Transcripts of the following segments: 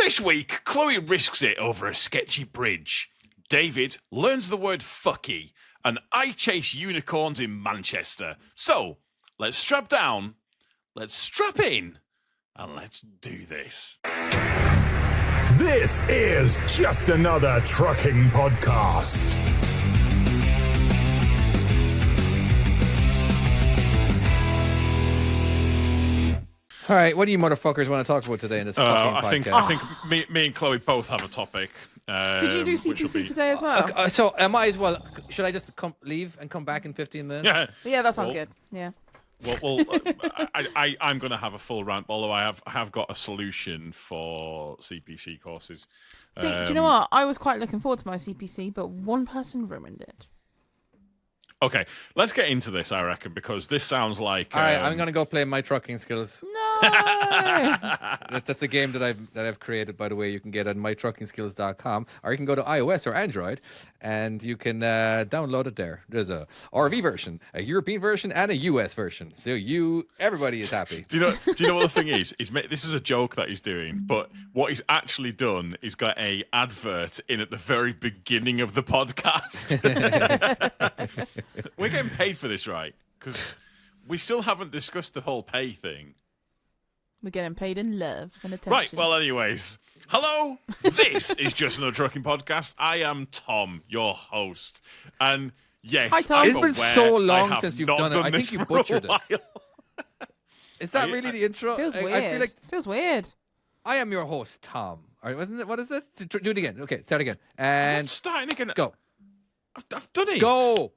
This week, Chloe risks it over a sketchy bridge. David learns the word fucky, and I chase unicorns in Manchester. So, let's strap down, let's strap in, and let's do this. This is just another trucking podcast. All right, what do you motherfuckers want to talk about today in this fucking podcast? I think me and Chloe both have a topic. Did you do CPC today as well? So I might as well. Should I just leave and come back in 15 minutes? Yeah, that sounds good. Yeah. Well, I'm going to have a full rant, although I have got a solution for CPC courses. See, do you know what? I was quite looking forward to my CPC, but one person ruined it. Okay, let's get into this, I reckon, because this sounds like... All right, I'm going to go play my trucking skills. No! That's a game that I've created, by the way. You can get on mytruckingskills.com, or you can go to iOS or Android, and you can download it there. There's a RV version, a European version, and a US version. So everybody is happy. Do you know what the thing is? This is a joke that he's doing, but what he's actually done is got a advert in at the very beginning of the podcast. We're getting paid for this, right? Because we still haven't discussed the whole pay thing. We're getting paid in love and attention. Right, well, anyways. Hello, this is Just Another Trucking Podcast. I am Tom, your host. And yes, hi, Tom. It's been so long since you've done it. I think you butchered it. Is that really the intro? Feels weird. I feel like feels weird. I am your host, Tom. All right, wasn't it? What is this? Do it again. Okay, start again. And starting again. Go. I've done it. Go.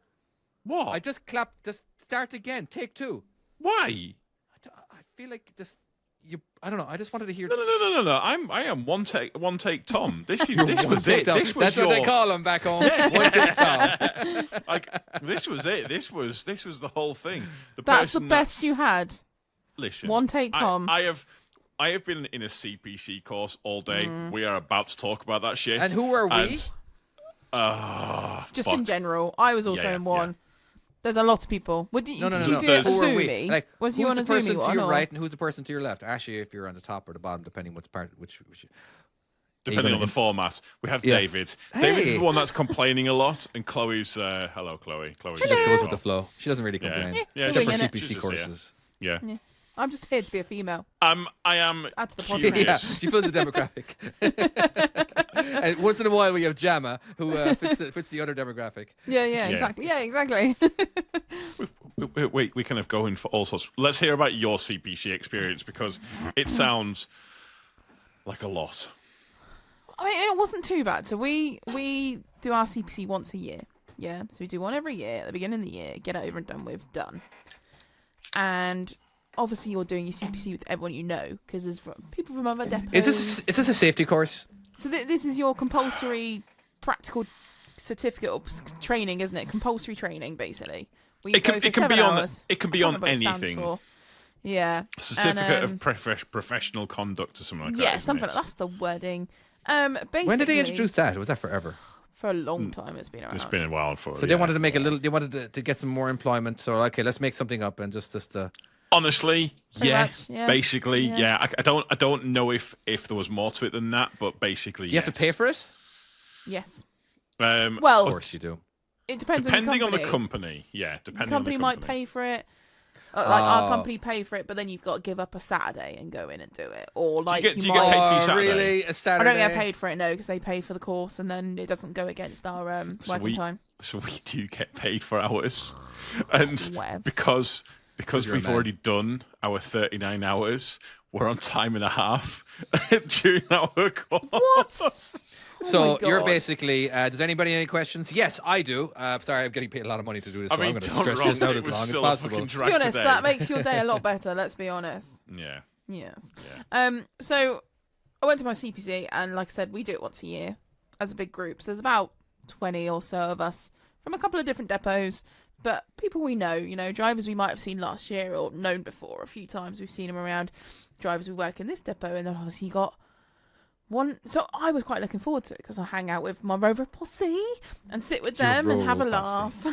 What? I just clapped. Just start again. Take two. Why? I feel like this. I don't know. I just wanted to hear. No. I am one take Tom. This was it. This was That's what they call him back home. One take Tom. This was it. This was the whole thing. That's the best you had. Listen. One take Tom. I have been in a CPC course all day. We are about to talk about that shit. And who are we? Just in general. I was also in one. Yeah. There's a lot of people. Did you do it Who are we? Zoomy? Like, was you on a Zoomy one? Who's the person to your right and who's the person to your left? Actually, if you're on the top or the bottom, depending which depending on the format. We have David. Hey. David is the one that's complaining a lot, and Chloe's hello, Chloe. She just goes with the flow. She doesn't really complain. Yeah, except for it. CPC courses. Yeah. I'm just here to be a female. I am. That's the curious. podcast. Yeah, she fills the demographic. And once in a while, we have Jamma, who fits the other demographic. Yeah, exactly. Yeah, exactly. we kind of go in for all sorts. Let's hear about your CPC experience because it sounds like a lot. I mean, it wasn't too bad. So we do our CPC once a year. Yeah, so we do one every year at the beginning of the year. Get it over and done with. Done. And obviously, you're doing your CPC with everyone you know because there's people from other depots. Is this a safety course? So this is your compulsory practical certificate or training, isn't it? Compulsory training, basically. It can be on anything. Yeah. Certificate of professional conduct or something like that. Yeah, something. That's the wording. Basically, when did they introduce that? Was that forever? For a long time, it's been around. It's been a while for. So they wanted to make a little. They wanted to get some more employment. So okay, let's make something up and just. Honestly, much, basically, yeah. I don't know if there was more to it than that, but basically, do you have to pay for it? Yes. Well, of course you do. It depends. Depending on the company, yeah. The company might pay for it. Our company pay for it, but then you've got to give up a Saturday and go in and do it. Or do you get paid for your Saturday? Really, a Saturday? I don't get paid for it, no, because they pay for the course, and then it doesn't go against our working time. So we do get paid for hours, and Whatevs. because we've already done our 39 hours, we're on time and a half during our course. What? So you're basically, does anybody have any questions? Yes, I do. Sorry, I'm getting paid a lot of money to do this, so I'm going to stretch this out as long as possible. To be honest, that makes your day a lot better, let's be honest. Yeah. Yes. Yeah. So I went to my CPC, and like I said, we do it once a year as a big group. So there's about 20 or so of us from a couple of different depots. But people we know, drivers we might have seen last year or known before a few times. We've seen them around. Drivers who work in this depot, and then obviously you got one. So I was quite looking forward to it because I hang out with my Rover posse and sit with them and have a laugh.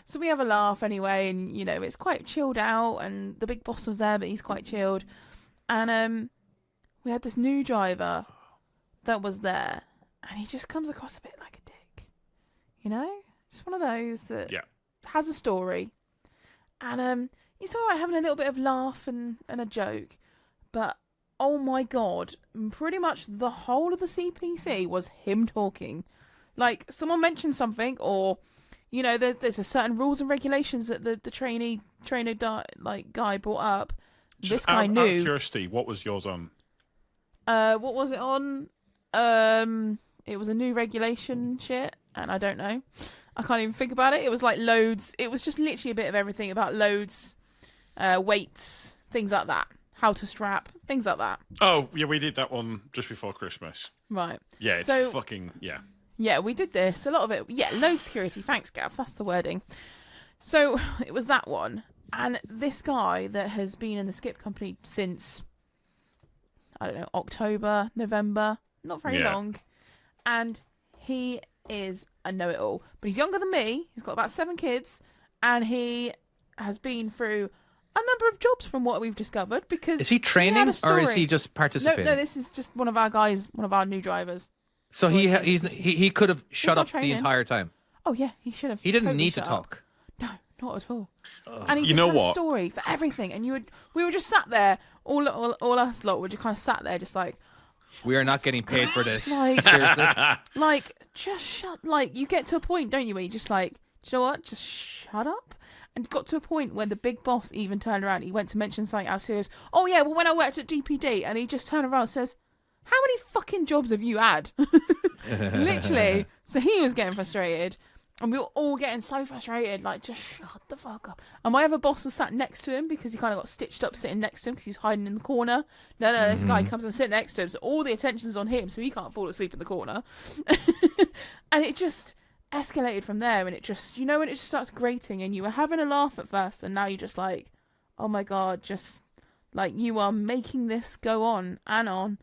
So we have a laugh anyway, and it's quite chilled out. And the big boss was there, but he's quite chilled. And we had this new driver that was there, and he just comes across a bit like a dick. You know? Just one of those that has a story. And he's all right having a little bit of laugh and a joke. But, oh my God, pretty much the whole of the CPC was him talking. Like, someone mentioned something, or, you know, there's a certain rules and regulations that the trainer guy brought up. This guy knew. Out of curiosity, what was yours on? What was it on? It was a new regulation shit, and I don't know. I can't even think about it. It was like loads. It was just literally a bit of everything about loads, weights, things like that. How to strap, things like that. Oh, yeah, we did that one just before Christmas. Right. Yeah, it's fucking, yeah. Yeah, we did this. A lot of it. Yeah, low security. Thanks, Gav. That's the wording. So it was that one. And this guy that has been in the skip company since, I don't know, October, November. Not very long. And he is a know-it-all. But he's younger than me. He's got about 7 kids. And he has been through a number of jobs from what we've discovered. Because is he training or is he just participating? No, this is just one of our guys, one of our new drivers. So he could have shut up the entire time. Oh yeah, he should have. He didn't need to talk. No, not at all. And he just had a story for everything. And we were just sat there, all us lot were just kind of sat there, just like, we are not getting paid for this. Like, seriously, like just shut. Like you get to a point, don't you, where you just like, do you know what? Just shut up. And got to a point where the big boss even turned around. He went to mention something else serious. Oh yeah, well when I worked at DPD, and he just turned around and says, how many fucking jobs have you had? Literally. So he was getting frustrated. And we were all getting so frustrated. Like, just shut the fuck up. And my other boss was sat next to him because he kind of got stitched up sitting next to him because he was hiding in the corner. No, this guy comes and sits next to him. So all the attention's on him. So he can't fall asleep in the corner. And it just escalated from there. And it just, you know, when it just starts grating and you were having a laugh at first. And now you're just like, oh my God, just like you are making this go on and on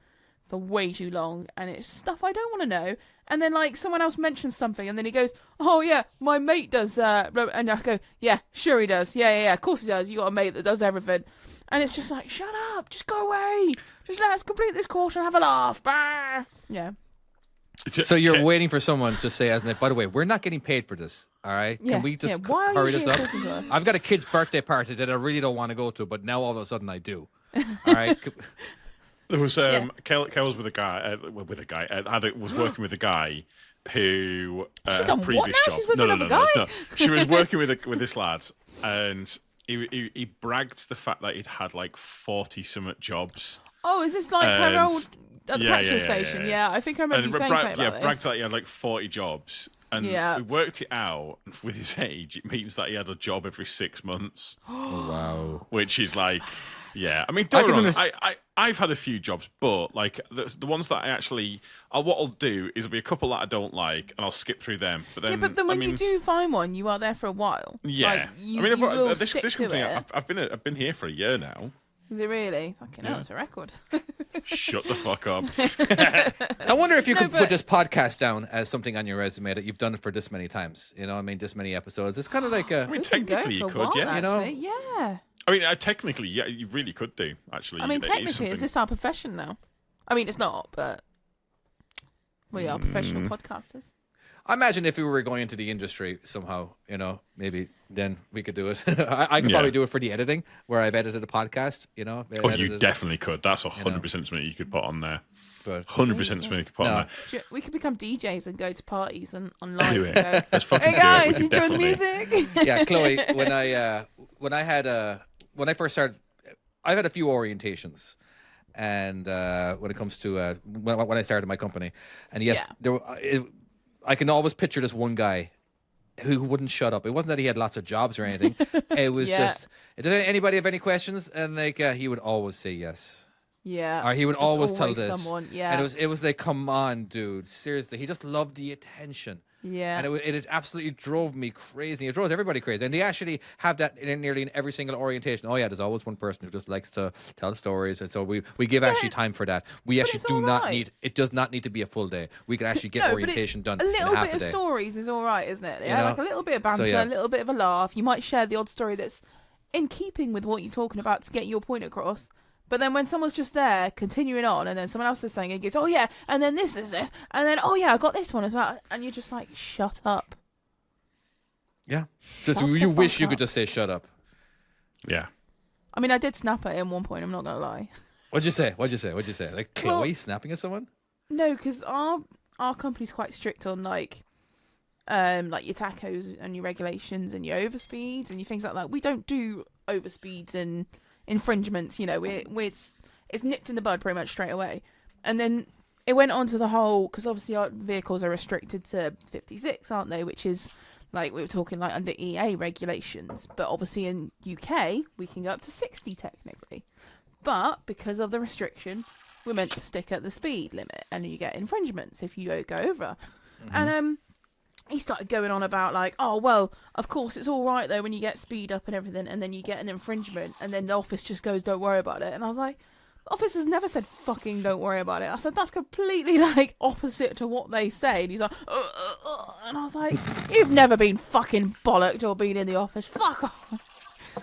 for way too long, and it's stuff I don't want to know. And then like someone else mentions something, and then he goes, "Oh yeah, my mate does." And I go, "Yeah, sure he does. Yeah, of course he does. You got a mate that does everything." And it's just like, shut up, just go away, just let us complete this course and have a laugh. Bah! Yeah. So you're waiting for someone to say, by the way, we're not getting paid for this. All right, can we just hurry this up? I've got a kid's birthday party that I really don't want to go to, but now all of a sudden I do. All right. There was Kel was with a guy. Was working with a guy who done previous what now? job. She's with another guy? No. She was working with this lad, and he bragged the fact that he'd had like 40-something jobs. Oh, is this like her old at the petrol station? Yeah, I think I remember you saying something about this. Bragged that he had like 40 jobs. And we worked it out. With his age, it means that he had a job every 6 months. Oh, wow. Which is like, yeah. I mean, don't get me wrong. I've had a few jobs, but like the ones that I actually, what I'll do is there'll be a couple that I don't like, and I'll skip through them. But then, when you do find one, you are there for a while. Yeah. Like, you will stick this company, to it. I've been here for a year now. Is it really? Fucking hell, it's a record. Shut the fuck up. I wonder if you could put this podcast down as something on your resume that you've done it for this many times. You know, I mean, this many episodes. It's kind of like a. I mean, technically you could, yeah. You know, yeah. I mean, technically, yeah, you really could do. Actually, I mean, technically, is this our profession now? I mean, it's not, but we are professional podcasters. I imagine if we were going into the industry somehow, you know, maybe then we could do it. I could probably do it for the editing, where I've edited a podcast, you know. Oh, you definitely could. That's 100% something you could put on there. 100% something you could put on there. We could become DJs and go to parties and online. Do it. Let's fucking hey guys, do it. you enjoy the music? Yeah, Chloe. When I first started, I've had a few orientations. And when it comes to when I started my company, and yes, I can always picture this one guy who wouldn't shut up. It wasn't that he had lots of jobs or anything. It was just, did anybody have any questions? And like he would always say yes. Yeah. Or he would always tell this. Someone, yeah. And it was like, come on, dude, seriously. He just loved the attention. Yeah. And it absolutely drove me crazy. It drove everybody crazy. And they actually have that nearly in every single orientation. Oh, yeah, there's always one person who just likes to tell stories. And so we give actually time for that. We actually do not need, it does not need to be a full day. We can actually get orientation done in half a day. A little bit of stories is all right, isn't it? Yeah, like a little bit of banter, a little bit of a laugh. You might share the odd story that's in keeping with what you're talking about to get your point across. But then when someone's just there continuing on, and then someone else is saying, it goes, oh yeah, and then this, and then oh yeah, I got this one as well, and you're just like, shut up. Yeah. Just Shut you the wish fuck you up. could just say shut up. Yeah. I mean, I did snap at him one point. I'm not gonna lie. What'd you say? Like Chloe Well- snapping at someone? No, because our company's quite strict on like your tachos and your regulations and your overspeeds and your things like that. We don't do overspeeds and infringements. You know, it's nipped in the bud pretty much straight away. And then it went on to the whole, because obviously our vehicles are restricted to 56, aren't they? Which is like we were talking like under EA regulations. But obviously in UK we can go up to 60 technically. But because of the restriction, we're meant to stick at the speed limit, and you get infringements if you go over. And he started going on about like, oh well, of course it's all right though when you get speed up and everything, and then you get an infringement, and then the office just goes, don't worry about it. And I was like, the office has never said fucking don't worry about it. I said that's completely like opposite to what they say. And he's like, and I was like, you've never been fucking bollocked or been in the office. Fuck off.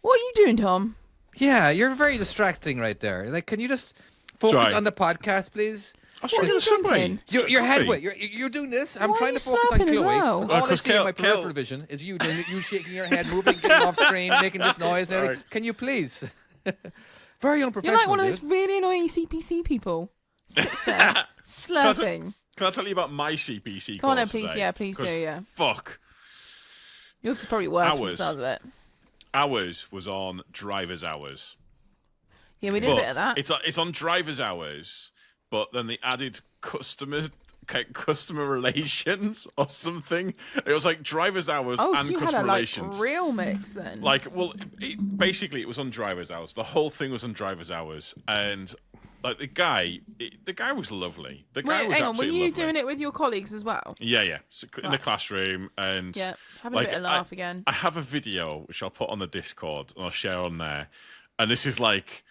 What are you doing, Tom? Yeah, you're very distracting right there. Like, can you just focus Sorry. on the podcast, please? I was What trying are to you subway. drinking? Your head Coffee. weight. You're doing this. I'm Why are trying you to focus on slapping as Chloe. well? All I 'cause see in my Kel- peripheral vision is you doing it, you shaking your head, moving, getting off screen, making this noise. And everything. Sorry. Can you please? Very unprofessional. You're like one of dude. those really annoying CPC people. Sits there slurping. Can I tell you about my CPC Come on then, course please. today? Yeah, please do. 'Cause Yeah. Fuck. Yours is probably worse from the Ours. sounds of it. Ours was on driver's hours. Yeah, we did a But bit of that. It's on driver's hours, but then they added customer relations or something. It was like driver's hours Oh, and so you had customer a like relations. real mix then. Like, well, basically it was on driver's hours. The whole thing was on driver's hours, and like the guy was lovely. The guy Wait, was hang on. Were absolutely you lovely. doing it with your colleagues as well? Yeah. So, in the Right. classroom, and Yeah, having like, a bit of laugh again. I have a video which I'll put on the Discord and I'll share on there, and this is like,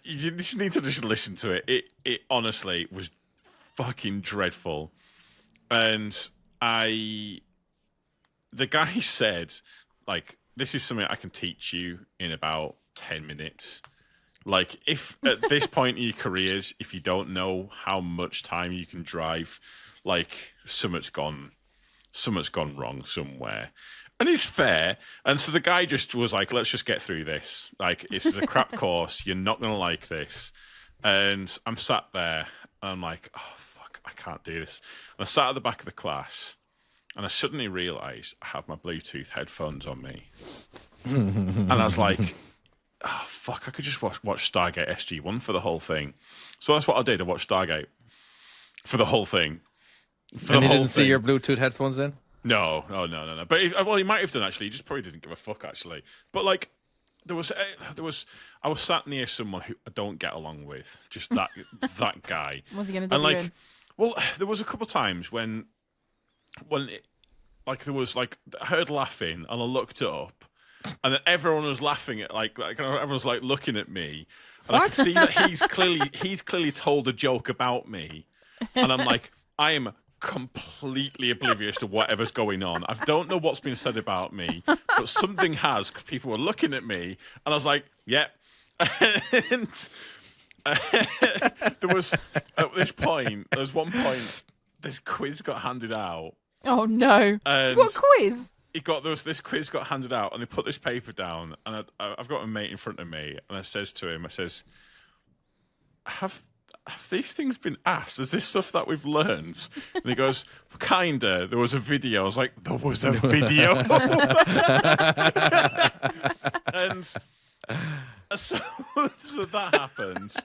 you just need to just listen to it. It honestly was fucking dreadful, and the guy said, like, this is something I can teach you in about 10 minutes. Like, if at this point in your careers, if you don't know how much time you can drive, like, something's gone wrong somewhere. And it's fair. And so the guy just was like, let's just get through this. Like, this is a crap course. You're not going to like this. And I'm sat there, and I'm like, oh, fuck, I can't do this. And I sat at the back of the class, and I suddenly realised I have my Bluetooth headphones on me. And I was like, oh, fuck, I could just watch Stargate SG-1 for the whole thing. So that's what I did. I watched Stargate for the whole thing. For And the you whole didn't see thing. your Bluetooth headphones then? No. But he might have done actually. He just probably didn't give a fuck actually. But like, I was sat near someone who I don't get along with. Just that guy. Was he going to And dub you like, in? well, there was a couple of times when there was like I heard laughing and I looked up, and then everyone was laughing at like everyone was like looking at me, and I could see that he's clearly told a joke about me, and I'm like, I am completely oblivious to whatever's going on. I don't know what's been said about me, but something has, because people were looking at me, and I was like, yep. And there was one point this quiz got handed out, Oh no! and What quiz? this quiz got handed out, and they put this paper down, and I've got a mate in front of me, and I says to him, have these things been asked? Is this stuff that we've learned? And he goes, kinda. There was a video. I was like, there was a video. And so that happens.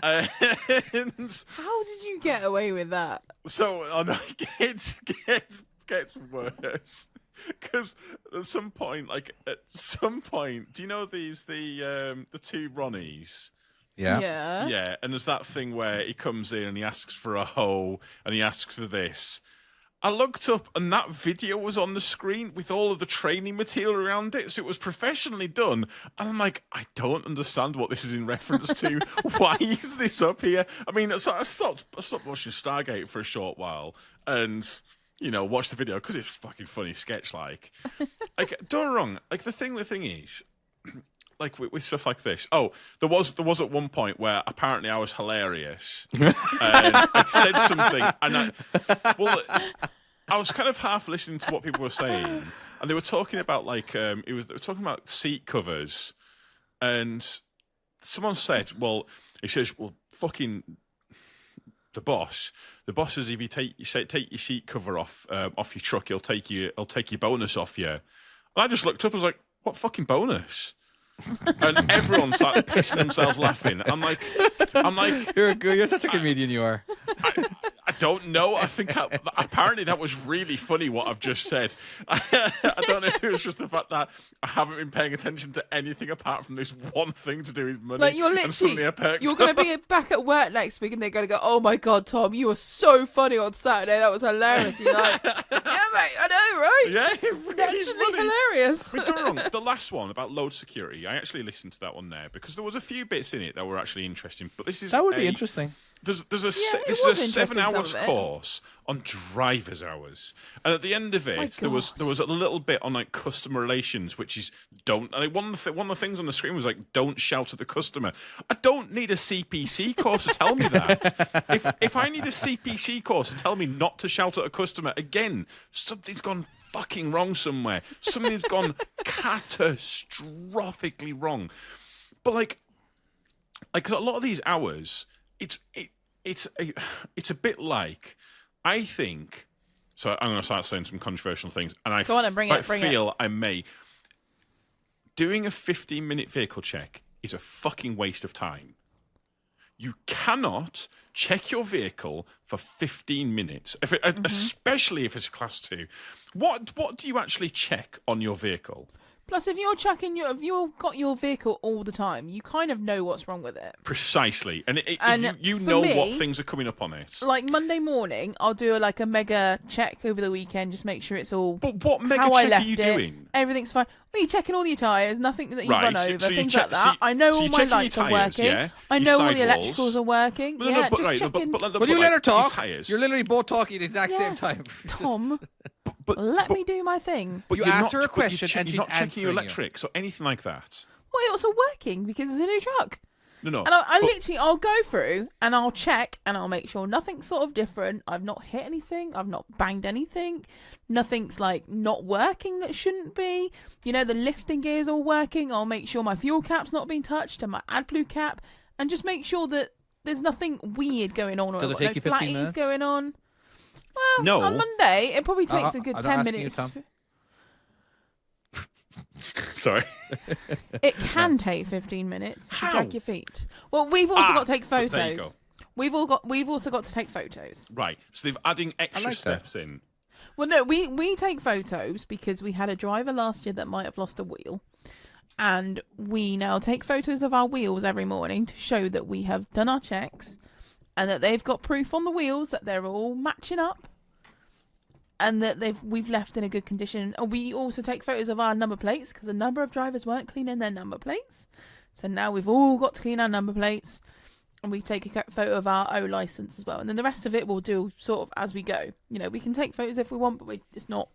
And How did you get away with that? so it gets worse. Because at some point, do you know the two Ronnies? Yeah. Yeah. And there's that thing where he comes in and he asks for a hoe and he asks for this. I looked up and that video was on the screen with all of the training material around it, so it was professionally done. And I'm like, I don't understand what this is in reference to. Why is this up here? I mean, so I stopped watching Stargate for a short while and, watched the video because it's fucking funny sketch like. Like, don't get me wrong. Like the thing is, like with stuff like this. Oh, there was at one point where apparently I was hilarious, and I said something, and I was kind of half listening to what people were saying, and they were talking about like they were talking about seat covers, and someone said, well, he says, well, fucking the boss says if you take your seat cover off your truck, he'll take your bonus off you. And I just looked up, I was like, what fucking bonus? And everyone started pissing themselves laughing. I'm like, You're such a comedian, you are. I don't know. I think apparently that was really funny what I've just said. I don't know if it was just the fact that I haven't been paying attention to anything apart from this one thing to do with money. Like, you're literally, you're going to be back at work next week and they're going to go, oh my God, Tom, you were so funny on Saturday. That was hilarious. You're like, yeah, mate, I know, right? Yeah, it really is Actually funny. hilarious. But don't get me wrong, the last one about load security, I actually listened to that one there because there was a few bits in it that were actually interesting. But That would be interesting. There's a it this was is a 7 interesting, hours some of it. course on driver's hours, and at the end of it, there was a little bit on like customer relations, which is don't. And one of the things on the screen was like, don't shout at the customer. I don't need a CPC course to tell me that. If I need a CPC course to tell me not to shout at a customer, again, something's gone fucking wrong somewhere. Something's gone catastrophically wrong. But like a lot of these hours. It's a bit like, I think. So I'm going to start saying some controversial things, and I Go on and bring it. I may. Doing a 15-minute vehicle check is a fucking waste of time. You cannot check your vehicle for 15 minutes, especially if it's a Class 2. What do you actually check on your vehicle? Plus, if you've got your vehicle all the time, you kind of know what's wrong with it. Precisely, and you for know me, what things are coming up on it. Like Monday morning, I'll do a mega check over the weekend, just make sure it's all. But what mega how I check left are you it. doing? Everything's fine. Well, you're checking all your tyres, nothing that you've run over, so you things check- like that. I know all my lights are working. Yeah? I Your know all the sidewalls. electricals are working. Well, yeah, no, but, just right, checking. Will you let her talk? Tires. You're literally both talking at the exact Yeah. same time. Tom, But let me do my thing. But You you're asked not- her a but question and you're she's not checking your answering you. electrics or anything like that. Well, it's all working because it's a new truck. No. And I'll go through and I'll check and I'll make sure nothing's sort of different. I've not hit anything. I've not banged anything. Nothing's like not working that shouldn't be. You know, the lifting gear is all working. I'll make sure my fuel cap's not being touched and my AdBlue cap, and just make sure that there's nothing weird going on. Does or it take no you 15 flatties minutes? going on. Well, No. on Monday it probably takes a good I'm 10 asking you, minutes. Tom. Sorry. It can take 15 minutes to How? drag your feet. Well, we've also got to take but there you photos. go. We've also got to take photos. Right. So they're adding extra like that. steps in. Well, no, we take photos because we had a driver last year that might have lost a wheel. And we now take photos of our wheels every morning to show that we have done our checks and that they've got proof on the wheels that they're all matching up and that we've left in a good condition. And we also take photos of our number plates because a number of drivers weren't cleaning their number plates. So now we've all got to clean our number plates, and we take a photo of our O license as well. And then the rest of it we'll do sort of as we go. You know, we can take photos if we want, but it's not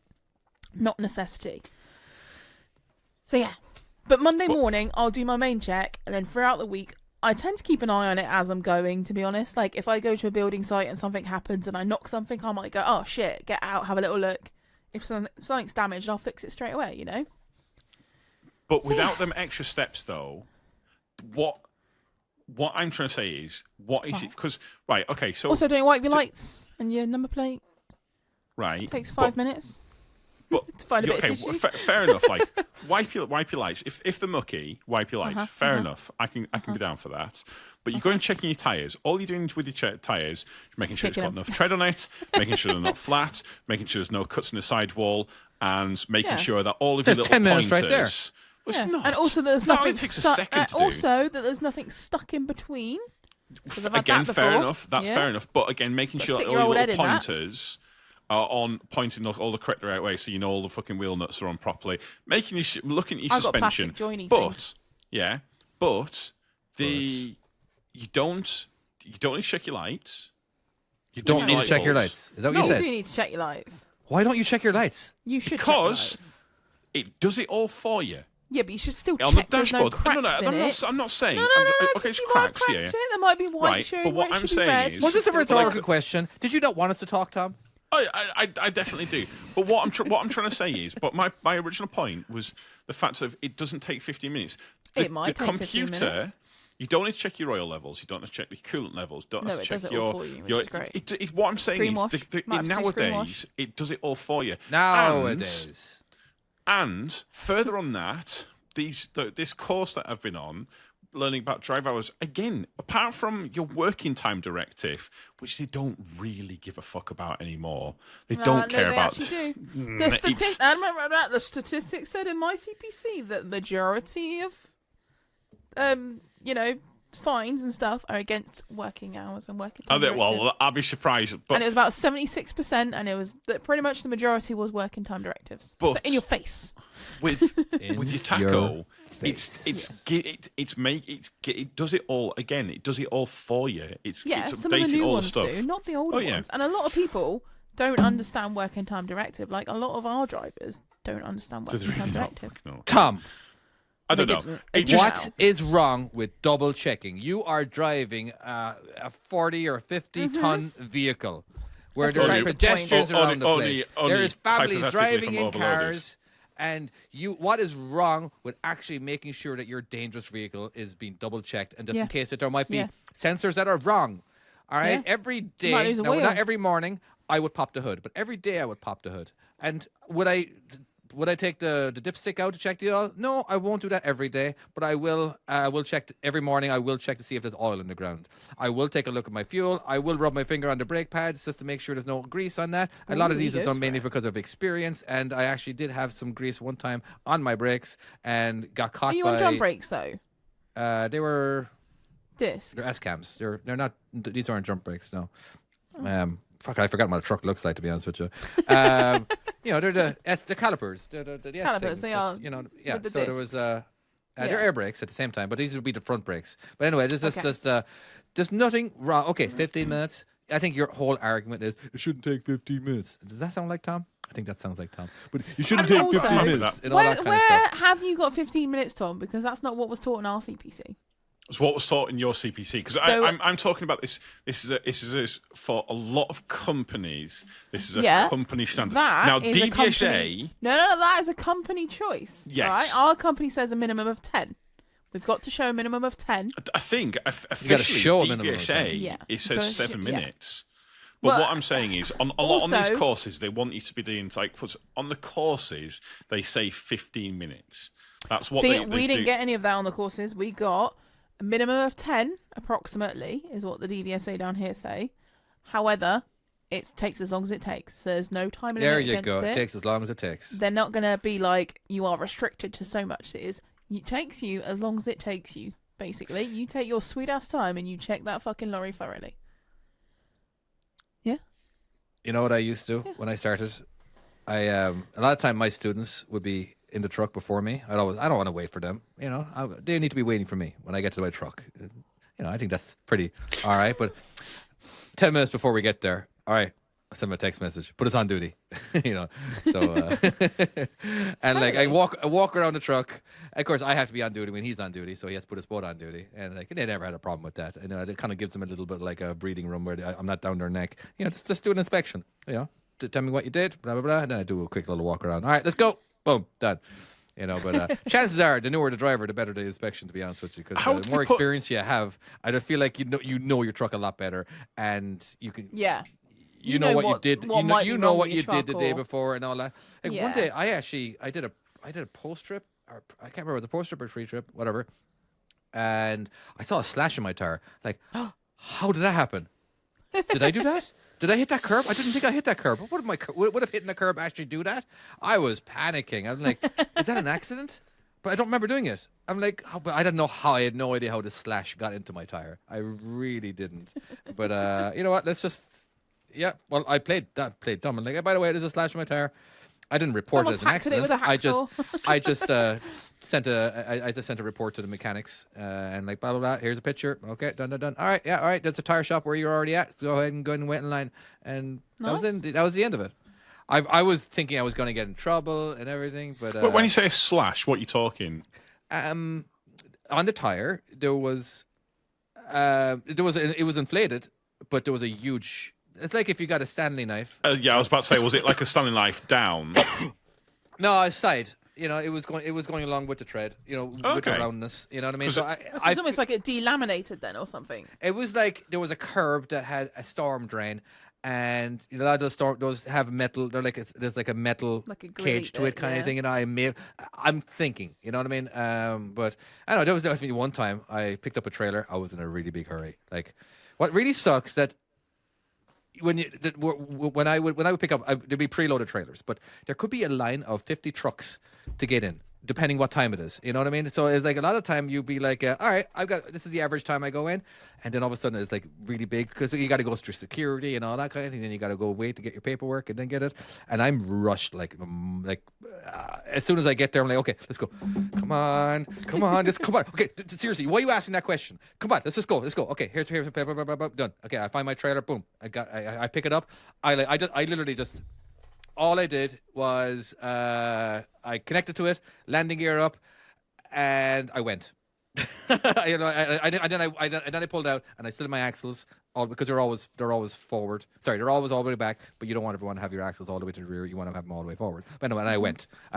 necessity. So yeah. But Monday morning, I'll do my main check, and then throughout the week, I tend to keep an eye on it as I'm going, to be honest. Like, if I go to a building site and something happens and I knock something, I might go, oh, shit, get out, have a little look. If something's damaged, I'll fix it straight away, you know? But So, without yeah. them extra steps, though, what I'm trying to say is, what is it? Because, right, okay, so... Also, don't wipe your lights and your number plate. right. It takes 5 minutes But to find a bit okay, of tissue. fair enough. Like wipe your lights. If they're mucky, wipe your lights. Fair enough. I can be down for that. But you're going checking your tyres. All you're doing with your tyres is making sure it's got Sticking enough tread on it, making sure they're not flat, making sure there's no cuts in the sidewall, and making Yeah. sure that all of your There's little 10 minutes pointers. right there. Well, it's Yeah. not. And also, there's That nothing only takes a second to do. Also, that there's nothing stuck in between. 'Cause I've had Again, that fair before. enough. That's Yeah. fair enough. But again, making But sure stick that your all old your head little in that. pointers are on pointing all the correct right way, so you know all the fucking wheel nuts are on properly. Making you looking at your I've got suspension. plastic joiny but things. yeah, but you don't need to check your lights. You don't need to check your bulbs. lights. Is that what No. you You said? do need to check your lights. Why don't you check your lights? You should Because- check your lights. It does it all for you. Yeah, but you should still on the check there's dashboard. no cracks in it. I'm not saying. No, okay, because it's you might have cracks, cracked it. There might be white Right, showing but what where it I'm should be saying red. is- Was this a But rhetorical question? Did you not want us to talk, Tom? I definitely do. But what I'm trying to say is, but my original point was the fact of it doesn't take 15 minutes. It might the take 15 computer. minutes. You don't need to check your oil levels. You don't need to check your coolant levels. You don't No, have to it check does it your. all for you, which your is great. what I'm saying Screen is, wash. Might have to do screen wash. nowadays it does it all for you. Nowadays. And further on that, this course that I've been on, learning about drive hours, again, apart from your working time directive, which they don't really give a fuck about anymore. They don't care they about. Actually do. It's- I remember that the statistics said in my CPC that majority of, fines and stuff are against working hours and working time. Well, I'll be surprised. But And it was about 76%, and it was pretty much the majority was working time directives. But- so in your face. with your taco, it does it all again. It does it all for you. It's Yeah, it's some of the updating new all the ones stuff. do, not the older Oh, yeah. ones. And a lot of people don't understand working time directive. Like a lot of our drivers don't understand Does working it really time not? directive. No. Tom, I don't They know. didn't. It just what is wrong with double checking? You are driving a 40 or 50 ton vehicle where That's a there very are good point. pedestrians around the Only- place. There is families hypothetically driving from in overloaded. cars. And what is wrong with actually making sure that your dangerous vehicle is being double checked, and just Yeah. in case that there might be Yeah. sensors that are wrong? All right, Yeah. every might day, lose a no, wheel. not every morning, I would pop the hood, but every day I would pop the hood. And would I take the dipstick out to check the oil? No, I won't do that every day, but I will check every morning. I will check to see if there's oil in the ground. I will take a look at my fuel. I will rub my finger on the brake pads just to make sure there's no grease on that. A lot of Ooh, these he is goes done for mainly it. because of experience, and I actually did have some grease one time on my brakes and got caught Are you by. on drum brakes though? They were Disc. they're S cams. They're not. These aren't jump brakes. No. Oh. Fuck, I forgot what a truck looks like, to be honest with you. They're the calipers. They're the S Calipers, things, they but, are yeah. with the So there was discs. they're Yeah. air brakes at the same time, but these would be the front brakes. But anyway, Okay. there's nothing wrong. Okay, 15 minutes. I think your whole argument is it shouldn't take 15 minutes. Does that sound like Tom? I think that sounds like Tom. But you shouldn't And take also, 15 minutes and all that kind of where stuff. have you got 15 minutes, Tom? Because that's not what was taught in our CPC. It's what was taught in your CPC because So- I'm talking about this. This is for a lot of companies. This is a Yeah, company standard. That Now is a DVSA. company- No, that is a company choice. Yes. Right? Our company says a minimum of 10. We've got to show a minimum of 10. I think officially show a minimum of DVSA 10. Yeah, it you says gotta 7 yeah. minutes. But Well, what I'm saying is, on a lot on these also- courses, they want you to be doing on the courses they say 15 minutes. That's what See, they we do. didn't get any of that on the courses. We got a minimum of 10, approximately, is what the DVSA down here say. However, it takes as long as it takes. So there's no time limit There you against go. it. It takes as long as it takes. They're not going to be like, you are restricted to so much. It takes you as long as it takes you, basically. You take your sweet ass time and you check that fucking lorry thoroughly. Yeah? You know what I used to do when I started? A lot of time my students would be in the truck before me. I don't want to wait for them. They need to be waiting for me when I get to my truck. I think that's pretty all right. But 10 minutes before we get there, all right, I send him a text message. Put us on duty. So and like I walk around the truck. Of course, I have to be on duty when he's on duty, so he has to put us both on duty. And like they never had a problem with that. And it kind of gives them a little bit like a breathing room where I'm not down their neck. Just do an inspection. Tell me what you did, blah blah blah, and then I do a quick little walk around. All right, let's go. Boom, done. But chances are, the newer the driver, the better the inspection. To be honest with you, because the more experience you have, I just feel like you know your truck a lot better, and you can Yeah. you know what you did. what might be You know wrong what with you your did the truck day or- before and all that. Like Yeah. one day, I did a post trip, or I can't remember, the post trip or free trip, whatever. And I saw a slash in my tire. Like, how did that happen? Did I do that? Did I hit that curb? I didn't think I hit that curb. Would have hitting the curb actually do that? I was panicking. I was like, is that an accident? But I don't remember doing it. I'm like, but I don't know how. I had no idea how the slash got into my tire. I really didn't. But you know what? Let's just. Yeah. Well, I played dumb. I'm like, hey, by the way, there's a slash in my tire. I didn't report it Someone's as an hacked it accident. with a hacksaw. I just sent a report to the mechanics and like blah blah blah. Here's a picture. Okay, done. All right, yeah, all right. That's a tire shop where you're already at. So go ahead and wait in line. And that was Nice. that was the end of it. I was thinking I was going to get in trouble and everything, but But when you say a slash, what are you talking? on the tire it was inflated, but there was a huge. It's like if you got a Stanley knife. Yeah, I was about to say, was it like a Stanley knife down? No, side. It was going along with the tread. With the Okay. roundness. You know what I mean? 'Cause So So it's almost like it delaminated then or something. it was like there was a curb that had a storm drain, and a lot of those have metal. They're like there's like a metal Like a grilly cage to bit, it kind yeah. of thing. And I'm thinking, you know what I mean? But I don't know. There was definitely one time I picked up a trailer. I was in a really big hurry. Like, what really sucks that. When I would pick up, there'd be preloaded trailers, but there could be a line of 50 trucks to get in, depending what time it is. You know what I mean? So it's like a lot of time you'd be like, all right, this is the average time I go in, and then all of a sudden it's like really big because you got to go through security and all that kind of thing. Then you got to go wait to get your paperwork and then get it. And I'm rushed as soon as I get there, I'm like, okay, let's go. Come on, just come on. Okay, seriously, why are you asking that question? Come on, let's just go. Okay, here's done. Okay, I find my trailer. Boom, I pick it up. I literally just. All I did was I connected to it, landing gear up, and I went. And then I pulled out and I slid my axles all because they're always forward. Sorry, they're always all the way back, but you don't want everyone to have your axles all the way to the rear. You want to have them all the way forward. But anyway, and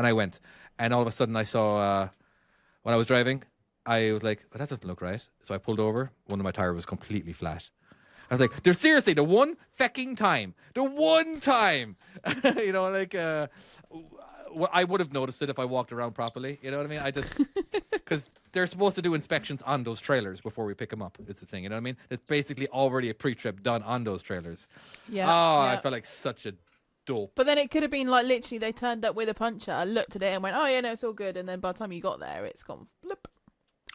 I went, and all of a sudden I saw when I was driving, I was like, well, that doesn't look right. So I pulled over. One of my tires was completely flat. I was like, there's seriously the one time, I would have noticed it if I walked around properly. You know what I mean? I just, because they're supposed to do inspections on those trailers before we pick them up. It's the thing, you know what I mean? It's basically already a pre-trip done on those trailers. Yeah. Oh, yeah. I felt like such a dope. But then it could have been like literally they turned up with a puncher, looked at it and went, oh yeah, no, it's all good. And then by the time you got there, it's gone blip.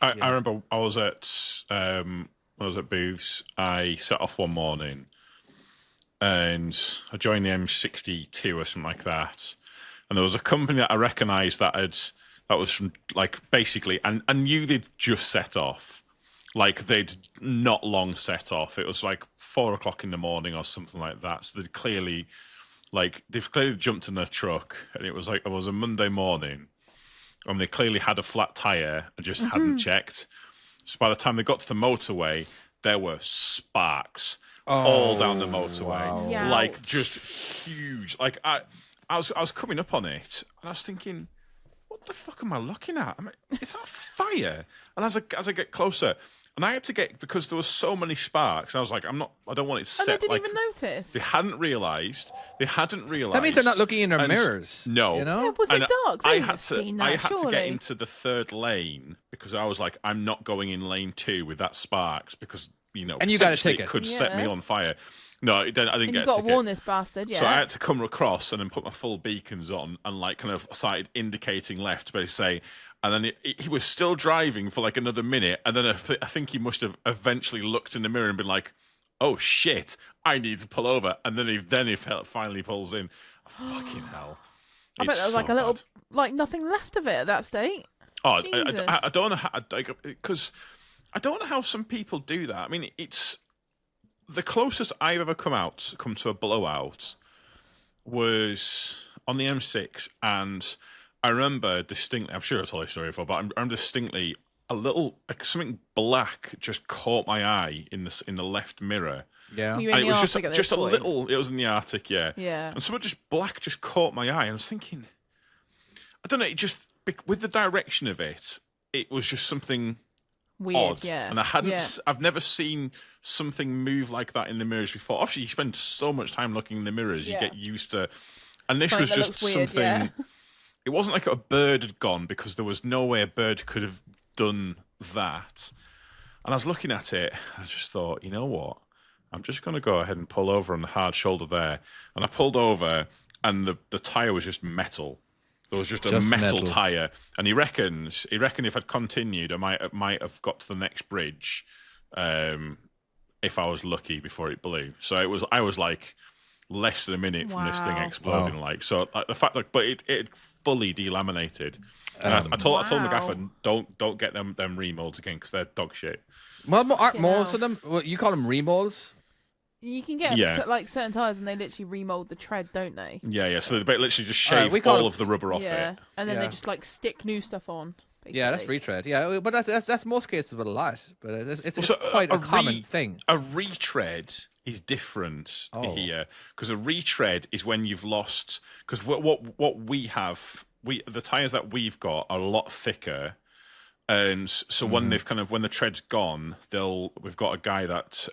I remember I was at Booths. I set off one morning, and I joined the M62 or something like that. And there was a company that I recognised that was from like basically, and I knew they'd just set off, like they'd not long set off. It was like 4:00 in the morning or something like that. So they've clearly jumped in their truck, and it was a Monday morning, and they clearly had a flat tire and just hadn't checked. So by the time they got to the motorway, there were sparks all down the motorway, wow. Yeah. like just huge. Like I was coming up on it, and I was thinking, what the fuck am I looking at? I mean, is that fire? And as I get closer, and I had to get, because there were so many sparks, I was like, I don't want it set. And they didn't like, even notice. They hadn't realised. That means they're not looking in their mirrors. No. You know? Yeah, was it And dark? They I would had have seen that, I had to surely. get into the third lane because I was like, I'm not going in lane 2 with that sparks because, And you got a potentially ticket. it could set me Yeah. on fire. No, I didn't And get you've a got to ticket. warn this bastard, yeah. So I had to come across and then put my full beacons on and like kind of started indicating left, but say, and then he was still driving for like another minute, and then I think he must have eventually looked in the mirror and been like, "Oh shit, I need to pull over," and then he finally pulls in. Fucking hell! I bet It's there was like so a little, bad. like nothing left of it at that state. Oh, Jesus. I don't know how, because I don't know how some people do that. I mean, it's the closest I've ever come to a blowout was on the M6, and I remember distinctly. I'm sure I told you the story before, but I'm distinctly like something black just caught my eye in the left mirror. Yeah. Were you in And it the was Arctic at just this a point? little. It was in the Arctic, yeah. Yeah. And something just black just caught my eye, and I was thinking, I don't know. It just with the direction of it, it was just something Weird, odd. yeah. And I hadn't. Yeah. I've never seen something move like that in the mirrors before. Obviously, you spend so much time looking in the mirrors, you Yeah. get used to. And this Something was that just looks weird, something. yeah. It wasn't like a bird had gone because there was no way a bird could have done that. And I was looking at it, I just thought, you know what? I'm just going to go ahead and pull over on the hard shoulder there. And I pulled over, and the tyre was just metal. There was just a metal tyre. And he reckoned if I'd continued, I might have got to the next bridge if I was lucky before it blew. So I was like less than a minute from this thing Wow. exploding. Wow. Like, so the fact, like, but it fully delaminated. And I told my Wow. gaffer, don't get them remolds again because they're dog shit. Well, aren't Fucking most hell. of them? Well, you call them remolds? You can get Yeah. like certain tires, and they literally remold the tread, don't they? Yeah. So they literally just shave we call all it- of the rubber off Yeah, it. and then they Yeah. just like stick new stuff on. Basically. Yeah, that's retread. Yeah, but that's most cases with a lot. But it's So quite a common re- thing. A retread is different here because a retread is when you've lost. Because what we have, the tires that we've got are a lot thicker, and so when they've when the tread's gone, we've got a guy that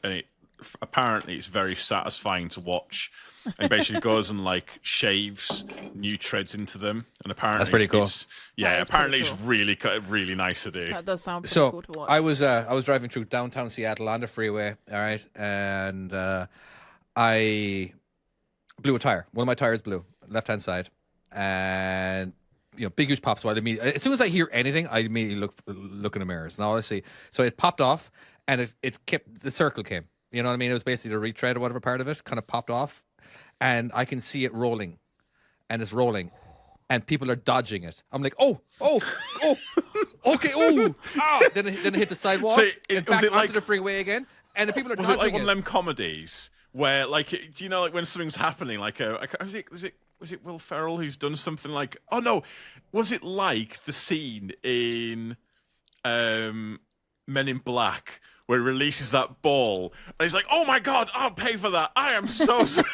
apparently it's very satisfying to watch. And he basically goes and like shaves new treads into them, and apparently That's pretty cool. Apparently pretty it's really nice to do. That does sound pretty So cool to watch. I was driving through downtown Seattle on the freeway, all right, and I blew a tire. One of my tires blew, left hand side, and big huge pop. So as soon as I hear anything, I immediately look in the mirrors, and all I see. So it popped off, and it kept the circle came. You know what I mean? It was basically the retread or whatever part of it kind of popped off, and I can see it rolling, and it's rolling, and people are dodging it. I'm like, oh, okay, Then it hit the sidewalk, So and was back it onto like- the freeway again, and the people are Was dodging it like one of them comedies where, like, do you know, like when something's happening, like was it Will Ferrell who's done something like? Oh no, was it like the scene in Men in Black where he releases that ball and he's like, "Oh my god, I'll pay for that. I am so sorry."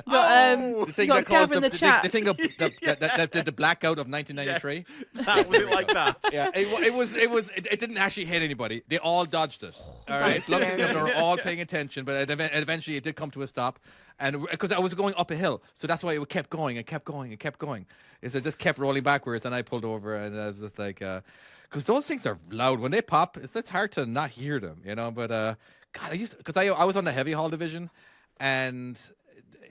The thing got that caused Gav in the chat. the thing that did the blackout of 1993. Yes, that was it like that. Yeah, it didn't actually hit anybody. They all dodged it. All right, That's luckily scary. they were all paying attention, but eventually it did come to a stop, and because I was going up a hill, so that's why it kept going and kept going and kept going. Is it just kept rolling backwards, and I pulled over, and I was just like, because those things are loud when they pop. It's hard to not hear them, But God, I was on the heavy haul division, and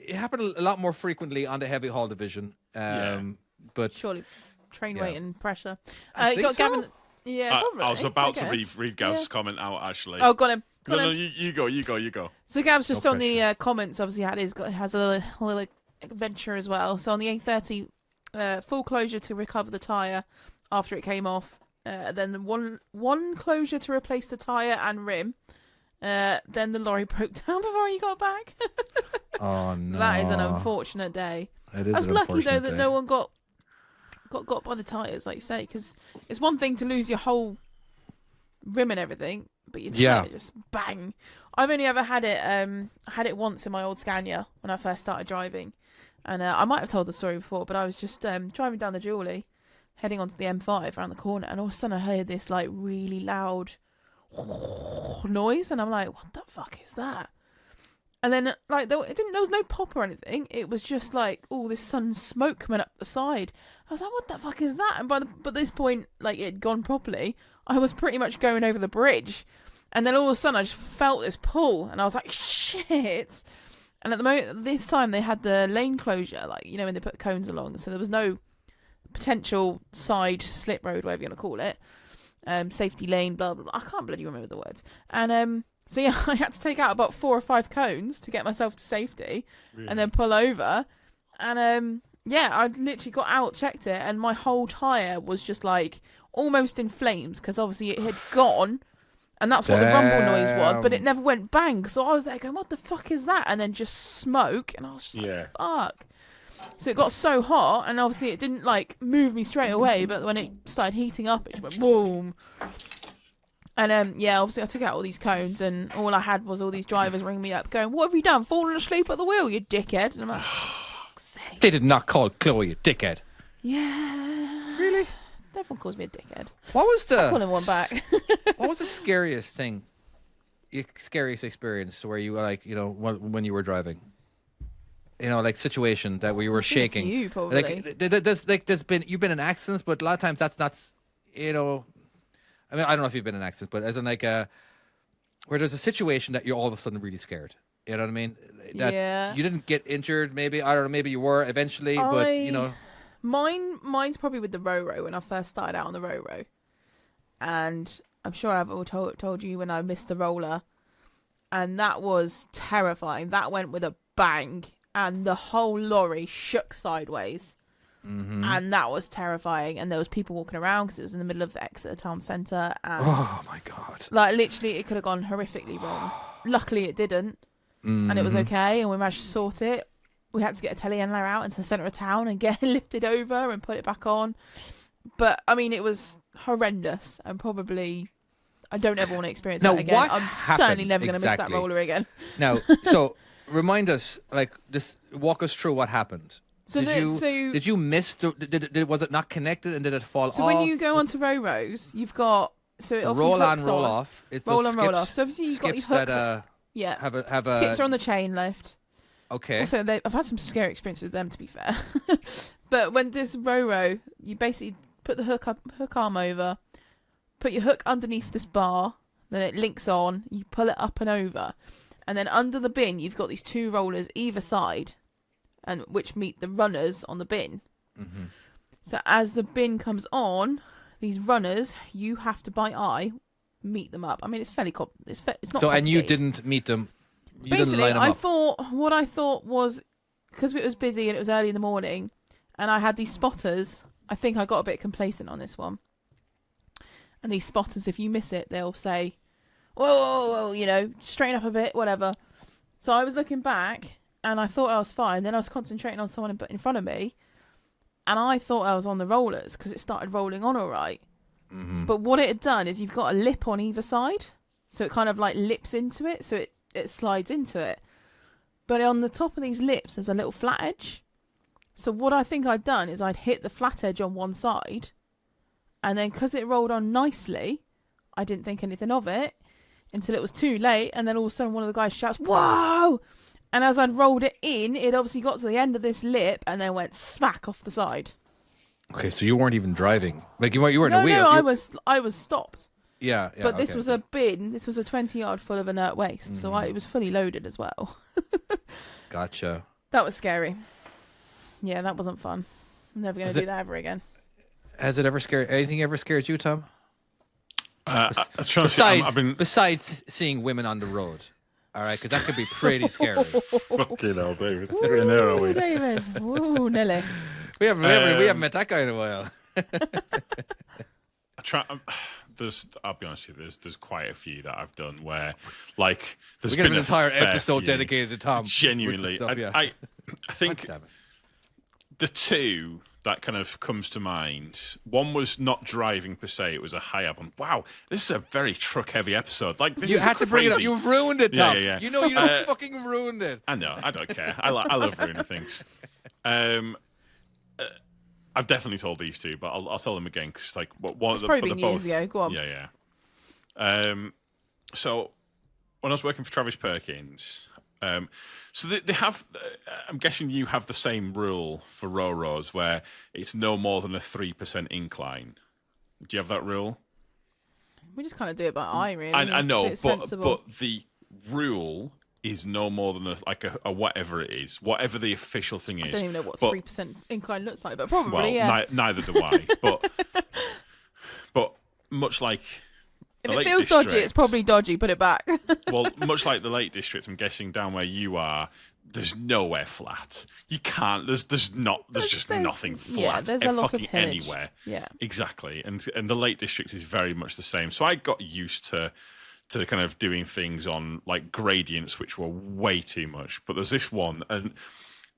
it happened a lot more frequently on the heavy haul division. But Surely train Yeah. weight and pressure. I You think got so. Gavin. Yeah, probably. I was about to I guess. read Gav's Yeah. comment out actually. Oh, got him. no, Got no, him. you go. So Gav's just No on the pressure. comments. Obviously, has a little adventure as well. So on the A30, full closure to recover the tire after it came off. Then one closure to replace the tire and rim. Then the lorry broke down before he got back. oh no, That is an unfortunate day. It is I was an lucky though unfortunate that day. no one got by the tires, like you say, because it's one thing to lose your whole rim and everything, but your tire Yeah. just bang. I've only ever had it. Had it once in my old Scania when I first started driving, and I might have told the story before, but I was just driving down the Julie, heading onto the M5 around the corner, and all of a sudden I heard this like really loud noise, and I'm like, "What the fuck is that?" And then like there was no pop or anything. It was just like all this sudden smoke coming up the side. I was like, "What the fuck is that?" And by this point, like it had gone properly. I was pretty much going over the bridge, and then all of a sudden I just felt this pull, and I was like, "Shit!" And at the moment, this time they had the lane closure, like when they put cones along, so there was no potential side slip road, whatever you want to call it, safety lane, blah blah blah. I can't bloody remember the words. And so yeah, I had to take out about 4 or 5 cones to get myself to safety, and then pull over. And yeah, I literally got out, checked it, and my whole tire was just like almost in flames because obviously it had gone. And that's what the rumble noise was, but it never went bang. So I was there going, "What the fuck is that?" And then just smoke, and I was just like, "Fuck!" So it got so hot, and obviously it didn't like move me straight away. But when it started heating up, it just went boom. And yeah, obviously I took out all these cones, and all I had was all these drivers ringing me up, going, "What have you done? Fallen asleep at the wheel, you dickhead!" And I'm like, "For fuck's sake!" They did not call Chloe a dickhead. Yeah, Really? everyone calls me a dickhead. What was the Calling one back. What was the scariest thing? Your scariest experience where you were like, when you were driving? Like situation that where you were shaking. You probably. There's been you've been in accidents, but a lot of times that's not. I mean, I don't know if you've been in an accident, but as in like where there's a situation that you're all of a sudden really scared. You know what I mean? That Yeah. You didn't get injured, maybe. I don't know. Maybe you were eventually, but Mine's probably with the Roro when I first started out on the Roro, and I'm sure I've all told you when I missed the roller, and that was terrifying. That went with a bang, and the whole lorry shook sideways. And that was terrifying. And there was people walking around because it was in the middle of the Exeter town centre. And Oh my god! like literally, it could have gone horrifically wrong. Luckily, it didn't, and it was okay. And we managed to sort it. We had to get a telehandler out into the centre of town and get it lifted over and put it back on. But I mean, it was horrendous, and probably I don't ever want to experience Now, that again. what I'm certainly happened never going to miss that exactly? roller again. Now, so remind us, like, just walk us through what happened. So Did you miss? Was it not connected, and did it fall off? So when you go onto rows, you've got it obviously roll on, hooks roll off. It's roll the on, roll skips- off. So obviously you've got your skips hook. that Yeah, have a skips are on the chain lift. okay. Also, I've had some scary experiences with them, to be fair. But when this row, you basically put the hook arm over, put your hook underneath this bar, then it links on. You pull it up and over, and then under the bin, you've got these two rollers either side, and which meet the runners on the bin. Mm-hmm. So as the bin comes on, these runners, you have to by eye meet them up. I mean, it's fairly it's not. So and you complicated. didn't meet them. You didn't Basically, line them up. what I thought was, because it was busy and it was early in the morning, and I had these spotters, I think I got a bit complacent on this one. And these spotters, if you miss it, they'll say, whoa, whoa, whoa, straighten up a bit, whatever. So I was looking back, and I thought I was fine. Then I was concentrating on someone in front of me, and I thought I was on the rollers, because it started rolling on all right. Mm-hmm. But what it had done is you've got a lip on either side, so it kind of like lips into it, so it slides into it. But on the top of these lips, there's a little flat edge. So what I think I'd done is I'd hit the flat edge on one side, and then because it rolled on nicely, I didn't think anything of it until it was too late, and then all of a sudden one of the guys shouts, "Whoa!" And as I'd rolled it in, it obviously got to the end of this lip and then went smack off the side. Okay, so you weren't even driving. Like you weren't No, a wheel. no, I was stopped. Yeah, But this okay. was a bin. This was a 20-yard full of inert waste, so it was fully loaded as well. Gotcha. That was scary. Yeah, that wasn't fun. I'm never going Is to do it- that ever again. Has it ever scared? Anything ever scared you, Tom? I was trying to say, I've been Besides seeing women on the road, all right, because that could be pretty scary. fucking hell, David. We're in there, are Ooh, we? David. Ooh, Nelly. we haven't met that guy in a while. I'll be honest with you, there's quite a few that I've done where, like, there's We got been an entire a fair episode few. dedicated to Tom. with the Genuinely, stuff, yeah. I think God damn it. the two that kind of comes to mind, one was not driving per se, it was a high-up one. Wow, this is a very truck-heavy episode. Like, this You is had to bring it up. crazy. You ruined it, Yeah, Tom. yeah. You know you fucking ruined it. I know, I don't care. I love ruining things. I've definitely told these two, but I'll tell them again because like one It's of probably the been years both. ago. Go on. Yeah. So when I was working for Travis Perkins, so they have. I'm guessing you have the same rule for rows where it's no more than a 3% incline. Do you have that rule? We just kind of do it by eye, really. I It's a know, bit sensible. but the rule is no more than a whatever it is, whatever the official thing I is. don't even know what But- 3% incline looks like, but probably, Well, yeah. neither do I. But much like If the it Lake feels dodgy, District- it's probably dodgy. Put it back. well, much like the Lake District, I'm guessing down where you are, there's nowhere flat. You can't. There's just nothing flat. Yeah, there's a lot of fucking pillage. anywhere. Yeah. Exactly, and the Lake District is very much the same. So I got used to kind of doing things on like gradients, which were way too much. But there's this one, and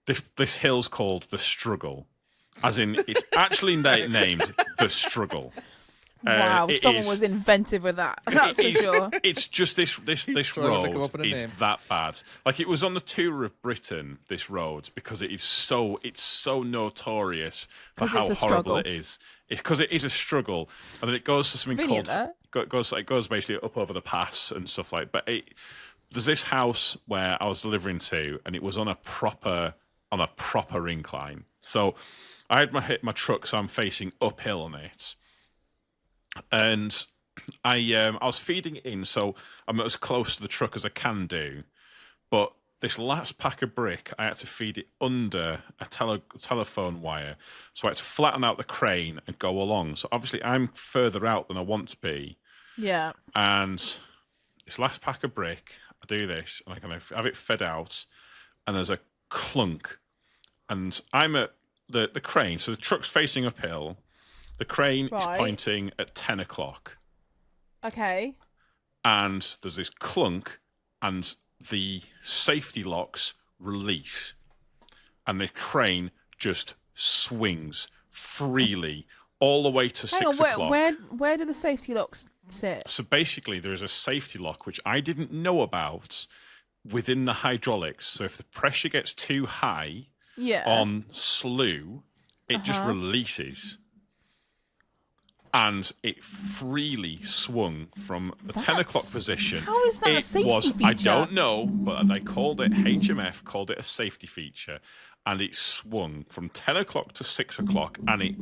this hill's called the Struggle, as in it's actually named the Struggle. Wow, it someone is- was inventive with that. That's for It's- sure. It's just this trying to come road up with a is name. that bad. Like it was on the tour of Britain, this road, because it's so notorious for 'Cause how it's a horrible struggle. it is. Because it is a struggle, and then it goes to something Convenient, called it goes basically up over the pass and stuff like. But there's this house where I was delivering to, and it was on a proper incline. So I had my truck, so I'm facing uphill on it. And I was feeding it in, so I'm as close to the truck as I can do. But this last pack of brick, I had to feed it under a telephone wire. So I had to flatten out the crane and go along. So obviously I'm further out than I want to be. Yeah. And this last pack of brick, I do this, and I kind of have it fed out, and there's a clunk. And I'm at the crane. So the truck's facing uphill. The crane is Right. pointing at 10 o'clock. Okay. And there's this clunk, and the safety locks release. And the crane just swings freely all the way to Hang 6 on, o'clock. where do the safety locks sit? So basically, there is a safety lock, which I didn't know about, within the hydraulics. So if the pressure gets too high Yeah. on slew, it just releases. And it freely swung from the 10 o'clock position. How is that a safety I feature? don't know, but they called it, HMF called it a safety feature. And it swung from 10 o'clock to 6 o'clock, and it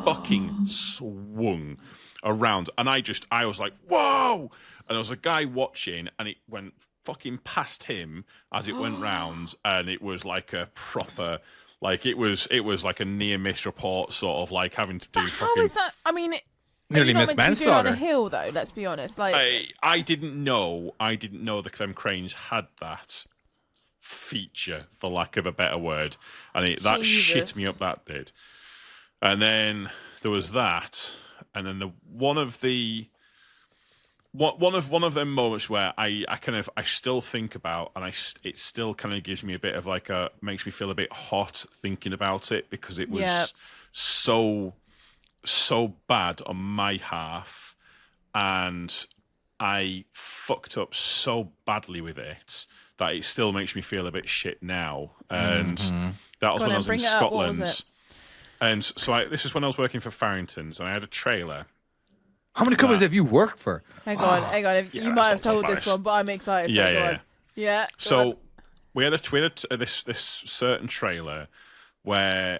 fucking swung around. And I was like, whoa! And there was a guy watching, and it went fucking past him as it went round, and it was like a proper, like it was like a near miss report, sort of like having to do But fucking. how is that? I mean, Nearly you're not missed meant to be doing it on a manslaughter. hill, though. Let's be honest. Like, I didn't know that them cranes had that feature, for lack of a better word, and that shit me up. That did. And then there was that, and then one of them moments where I still think about, and it still kind of gives me a bit of like makes me feel a bit hot thinking about it, because it was so bad on my half, and I fucked up so badly with it that it still makes me feel a bit shit now. And that was when I was in Scotland. And so this is when I was working for Farrington's, and I had a trailer. How many companies have you worked for? hang on. Yeah, You let's might have not talk told about this this. one, but I'm excited. Yeah, for it. Go yeah, on. Yeah. go So on. we had this certain trailer where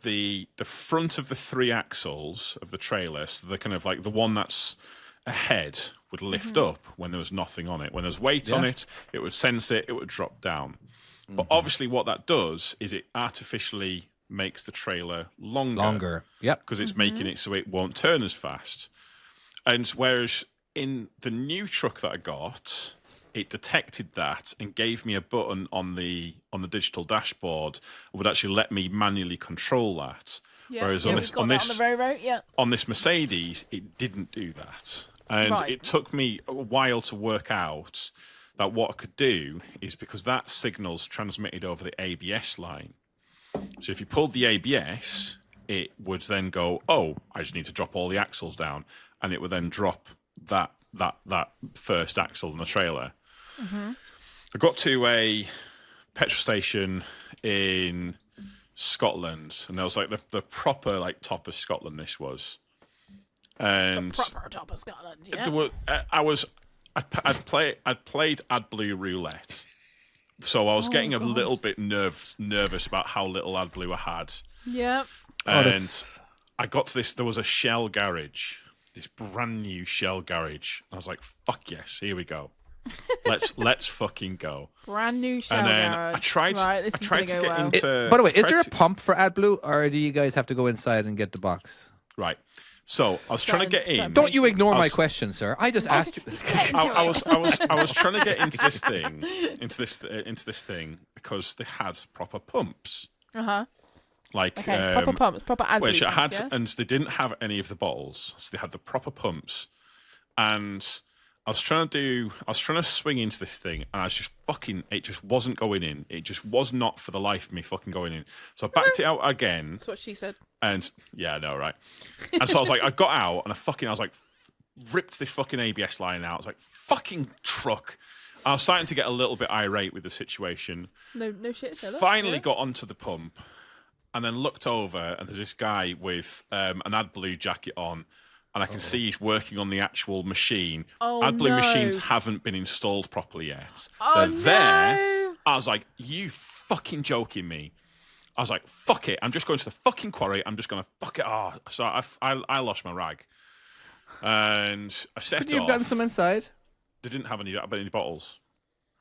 the front of the 3 axles of the trailer, so the kind of like the one that's ahead, would lift up when there was nothing on it. When there's weight on it, it would sense it, it would drop down. But obviously what that does is it artificially makes the trailer longer. Yep. Because it's making it so it won't turn as fast. And whereas in the new truck that I got, it detected that and gave me a button on the digital dashboard and would actually let me manually control that. Whereas on we've got that on the Roro, yeah. on this Mercedes, it didn't do that. And Right. it took me a while to work out that what I could do is, because that signal's transmitted over the ABS line. So if you pulled the ABS, it would then go, oh, I just need to drop all the axles down. And it would then drop that first axle in the trailer. I got to a petrol station in Scotland, and there was like the proper like top of Scotland this was. And Proper top of Scotland, yeah. there were, I'd played AdBlue roulette, so I was getting a little bit nervous about how little AdBlue I had. Yeah. And I got to this. There was a Shell garage, this brand new Shell garage. I was like, "Fuck yes, here we go. Let's fucking go." Brand new Shell And then garage. I tried. Right, this I is tried gonna to go get well. into. By the way, is tried there a to- pump for AdBlue, or do you guys have to go inside and get the box? Right. So I was trying to get in. Certain- Don't you ignore I my was- question, sir. I just asked you. He's getting I, to I it. was trying to get into this thing, into this thing, because they had proper pumps, Uh-huh. like Okay, proper pumps, proper AdBlue which I had, pumps, yeah? and they didn't have any of the bottles, so they had the proper pumps, and I was trying to swing into this thing, and it just wasn't going in. It just was not for the life of me fucking going in. So I backed it out again. That's what she said. And yeah, I know, right? And so I was like, I got out and I was like, ripped this fucking ABS line out. I was like, fucking truck. I was starting to get a little bit irate with the situation. No shit, Sherlock. Finally yeah. got onto the pump and then looked over, and there's this guy with an AdBlue jacket on, and I can see he's working on the actual machine. Oh, AdBlue no. machines haven't been installed properly yet. Oh, They're there. no. I was like, you fucking joking me. I was like, fuck it. I'm just going to the fucking quarry. I'm just going to fuck it. Oh, so I lost my rag. And I set Could it you have off. gotten some inside? They didn't have any bottles.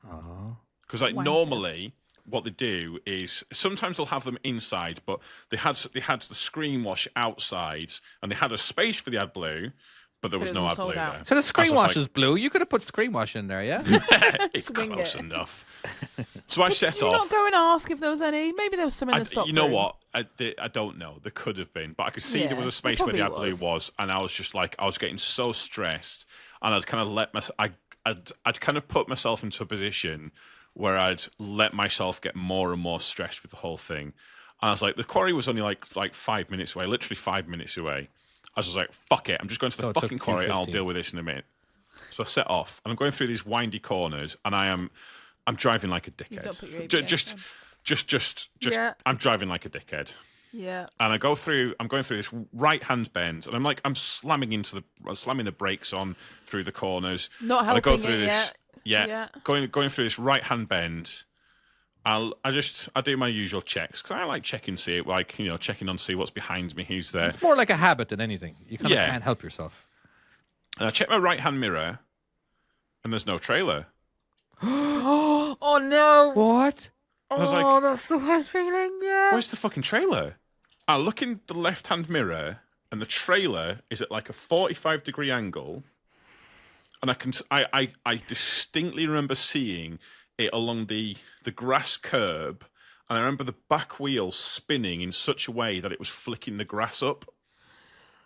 Oh. Because like Wankers. normally what they do is sometimes they'll have them inside, but they had the screen wash outside, and they had a space for the AdBlue, but there was But it no was all AdBlue sold out. there. So the I screen was wash like, is blue. You could have put screen wash in there, yeah? it's Swing close it. enough. So I set Did you off. not go and ask if there was any? Maybe there was some in the stock You know room. what? I don't know. There could have been, but I could see Yeah, there was a there space where the probably blue was, and I was just like, I was getting so stressed, and I'd kind of let I'd kind of put myself into a position where I'd let myself get more and more stressed with the whole thing. And I was like, the quarry was only like 5 minutes away, literally 5 minutes away. I was just like, fuck it, I'm just going to the it took fucking quarry, and I'll 2:15. deal with this in a minute. So I set off, and I'm going through these windy corners, and I'm driving like a dickhead. not put your Ju- ABS just, on. just, Yeah. I'm driving like a dickhead. Yeah. And I'm going through this right-hand bend, and I'm slamming the brakes on through the corners. Not And I go helping through it this, yet. yeah, going through this right-hand bend. I do my usual checks because I like checking, checking on see what's behind me, who's there. It's more like a habit than anything. You kind of Yeah. can't help yourself. And I check my right-hand mirror, and there's no trailer. Oh no! What? I was Oh, like, that's the worst feeling. Yeah. where's the fucking trailer? I look in the left-hand mirror, and the trailer is at like a 45-degree angle, and I distinctly remember seeing it along the grass curb, and I remember the back wheel spinning in such a way that it was flicking the grass up.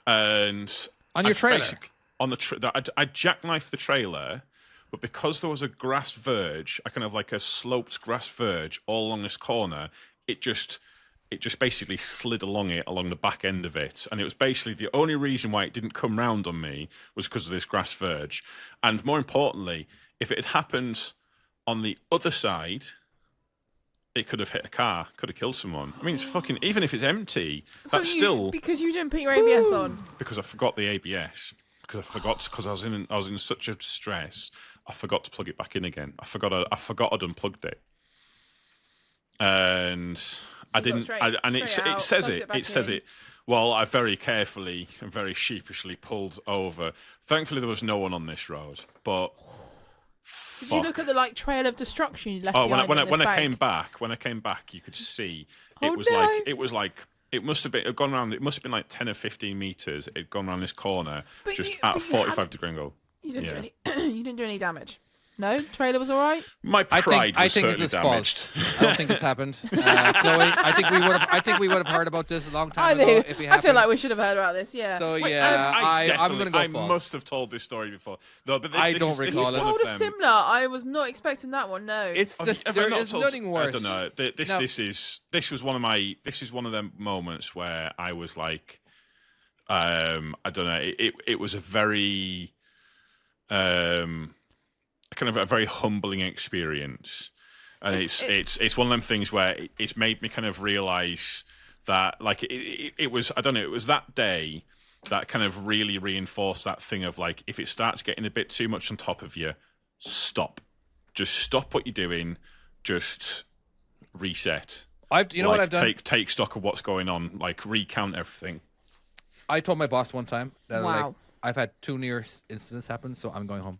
And On your trailer? On the I jackknifed the trailer, but because there was a grass verge, I kind of like a sloped grass verge all along this corner, it just basically slid along the back end of it. And it was basically the only reason why it didn't come round on me was because of this grass verge. And more importantly, if it had happened on the other side, it could have hit a car, could have killed someone. I mean, it's fucking, even if it's empty, that's still because you didn't put your ABS on. because I forgot the ABS. Because I was in such a stress, I forgot to plug it back in again. I forgot I'd unplugged it, and I you got didn't. straight It out, says plugged it. it back It says in. it. Well, I very carefully and very sheepishly pulled over. Thankfully, there was no one on this road. But Did you look at the trail of destruction you left oh, behind on this when I bank? came back, you could see Oh, it must have been. It had gone around. It must have been like 10 or 15 meters. It had gone around this corner, But just you- at a but you had- 45-degree angle. You didn't Yeah. do any. You didn't do any damage. No, trailer was all right. My I pride think was this certainly is damaged. false. I don't think this happened. Chloe, I think we would have heard about this a long I time ago do. if we I happened. feel like we should have heard about this. Yeah. So Wait, yeah, I'm going to go I false. must have told this story before. No, but this, I this don't is, this recall is it. one told of us them. similar. I was not expecting that one. No. It's Have you just, ever there not is told- nothing worse. I don't know. This No. this was one of my. This is one of them moments where I was like, I don't know. It was a very, kind of a very humbling experience, and it's one of them things where it's made me kind of realize that like it was, I don't know, it was that day that kind of really reinforced that thing of like, if it starts getting a bit too much on top of you, just stop what you're doing, just reset. You know what I've done? Take stock of what's going on, like recount everything. I told my boss one time that Wow. I've had 2 near incidents happen, so I'm going home.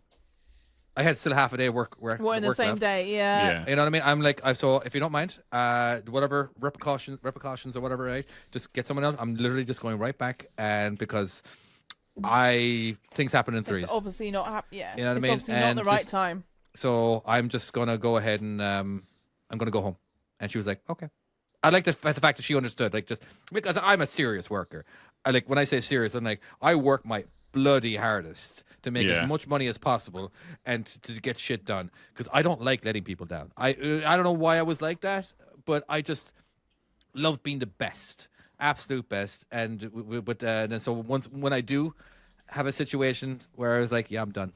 I had still half a day work What in the work same left. day? Yeah. Yeah. You know what I mean? I'm like, so if you don't mind, whatever repercussions or whatever, right? Just get someone else. I'm literally just going right back, and because things happen in threes. It's obviously not. Yeah. You know what I it's mean? obviously not And the right just- time. So I'm just gonna go ahead and I'm gonna go home. And she was like, okay. I like the fact that she understood, like, just because I'm a serious worker. I like when I say serious, I'm like, I work my bloody hardest to make Yeah. as much money as possible and to get shit done, because I don't like letting people down. I don't know why I was like that, but I just love being the best, absolute best. And then so when I do have a situation where I was like, yeah, I'm done.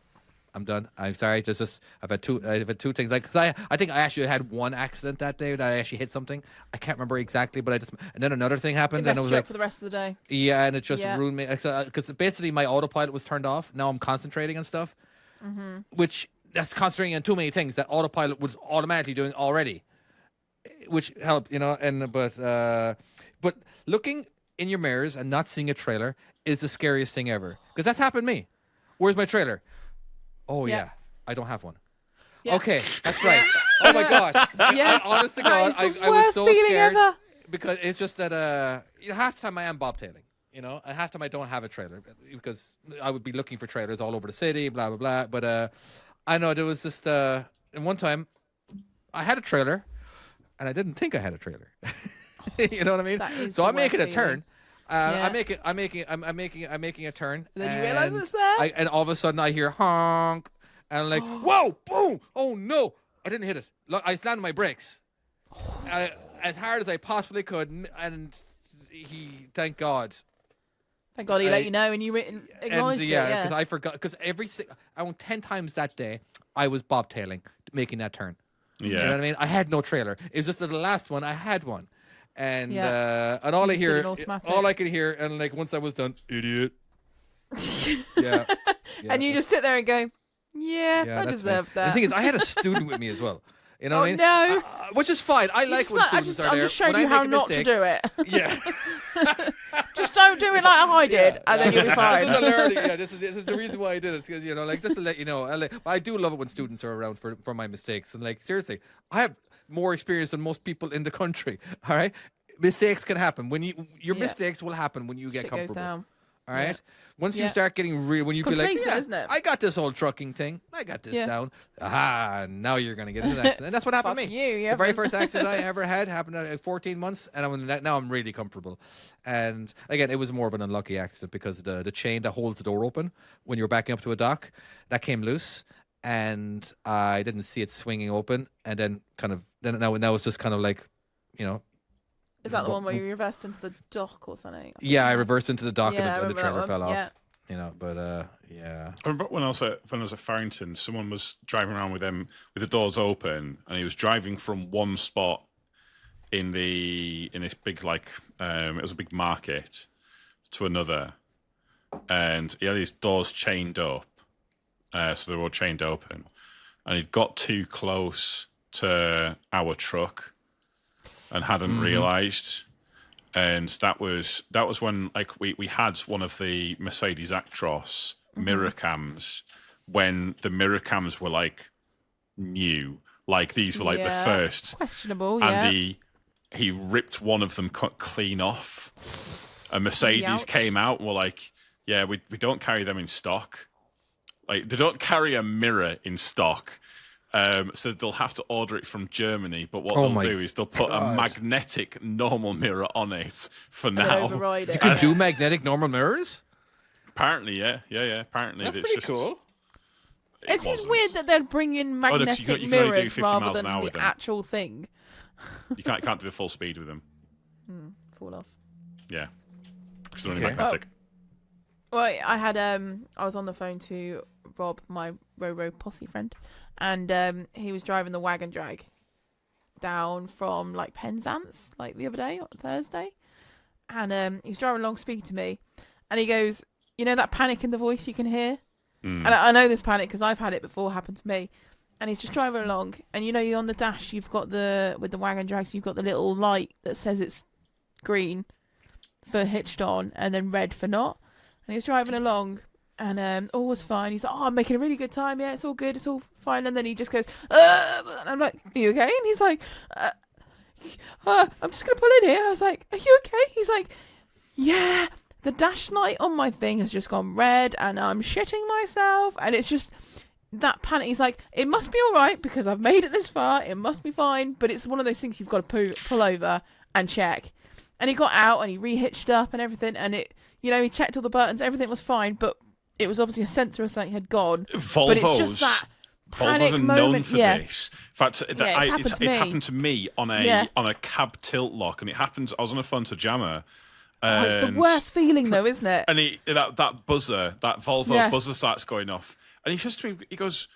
I'm sorry. I've had two things, like, cause I think I actually had one accident that day that I actually hit something. I can't remember exactly, but and then another thing happened, It and it messed was you like, up for the rest of the day. yeah, and it just Yeah. ruined me. Because basically my autopilot was turned off. Now I'm concentrating on stuff, which that's concentrating on too many things that autopilot was automatically doing already, which helped, you know. And but looking in your mirrors and not seeing a trailer is the scariest thing ever, because that's happened to me. Where's my trailer? Oh Yeah. yeah, I don't have one. Yeah. Okay, that's right. Oh my god. Yeah. Honest to That God, is the I was worst so feeling scared ever. because it's just that half the time I am bobtailing. You know, and half the time I don't have a trailer because I would be looking for trailers all over the city, blah blah blah. But I know there was just and one time I had a trailer, and I didn't think I had a trailer. You know what I mean? That is So the I'm making a worst turn. Yeah. I'm making a turn. And then you realise it's there? And all of a sudden I hear honk, and I'm like, whoa, boom! Oh no, I didn't hit it. Look, I slammed my brakes as hard as I possibly could, and thank God. Thank God he let you know and you acknowledged it. Yeah, Yeah, because I forgot. Because around 10 times that day, I was bobtailing, making that turn. Yeah. You know what I mean? I had no trailer. It was just that the last one I had one, and Yeah. and all You I just hear, did an automatic. all I could hear, and like once I was done, idiot. Yeah. And you just sit there and go, yeah, I that's me. deserved that. The thing is, I had a student with me as well. You know what I mean? no. Which is fine. I like when students are I'm there. just showing When you I how make a not to mistake- do it. Yeah. Just don't do it like I did, and then you'll be fine. This is a learning. Yeah, this is the reason why I did it. Because like just to let you know, I do love it when students are around for my mistakes. And like seriously, I have more experience than most people in the country. All right, mistakes can happen. Your mistakes will happen when you get Shit goes comfortable. down. All right. Once you Yeah. start getting real, when you feel like, Complacent, yeah, isn't it? I got this whole trucking thing. I got this Yeah. down. Aha! Now you're gonna get into an accident. And that's what happened Fuck to me. you, The very haven't. first accident I ever had happened at 14 months, and now I'm really comfortable. And again, it was more of an unlucky accident because the chain that holds the door open when you're backing up to a dock that came loose, and I didn't see it swinging open, and then now it's just kind of like, you know. Is that the one where you reversed into the dock or something? Yeah, I reversed into the dock Yeah, I and the remember that trailer one. fell off. Yeah. You know, but yeah. I remember when I was at Farrington, someone was driving around with the doors open, and he was driving from one spot in this big it was a big market to another, and he had his doors chained up, so they were all chained open, and he'd got too close to our truck and hadn't realised. And that was when we had one of the Mercedes Actros mirror cams when the mirror cams were like new, like these were like the first. Questionable, yeah. And he ripped one of them clean off. A Mercedes Ouch. came out and were like, yeah, we don't carry them in stock. Like they don't carry a mirror in stock. So they'll have to order it from Germany, but what they'll do is they'll put a magnetic normal mirror on it for And then now. override it. You can do magnetic normal mirrors? Apparently, yeah. Apparently, That's it's pretty just cool. It seems wasn't. weird that they're bringing no, 'cause magnetic you can only do mirrors 50 rather miles than an hour the with them. actual thing. You can't do the full speed with them. Fall off. Yeah, because they're only Okay. magnetic. Well, I had I was on the phone to Rob, my Roro posse friend, and he was driving the wagon drag down from like Penzance like the other day on Thursday, and he was driving along speaking to me, and he goes, you know that panic in the voice you can hear, and I know this panic because I've had it before happen to me. And he's just driving along, and you know, you're on the dash, you've got with the wagon drag, so you've got the little light that says it's green for hitched on and then red for not. And he was driving along, and all was fine. He's like, oh, I'm making a really good time. Yeah, it's all good. It's all fine. And then he just goes, and I'm like, are you okay? And he's like, I'm just going to pull in here. I was like, are you okay? He's like, yeah, the dash light on my thing has just gone red and I'm shitting myself. And it's just that panic. He's like, it must be all right because I've made it this far. It must be fine. But it's one of those things you've got to pull over and check. And he got out and he rehitched up and everything. And it, you know, he checked all the buttons. Everything was fine. But it was obviously a sensor or something had gone. But it's just that panic Volvos are moment. known for Yeah. this. In fact, it's happened to me. on a cab tilt lock, and it happens. I was on a phone to Jammer. Oh, it's the worst feeling though, isn't it? And that buzzer, that Volvo buzzer starts going off, and he says to me, he goes,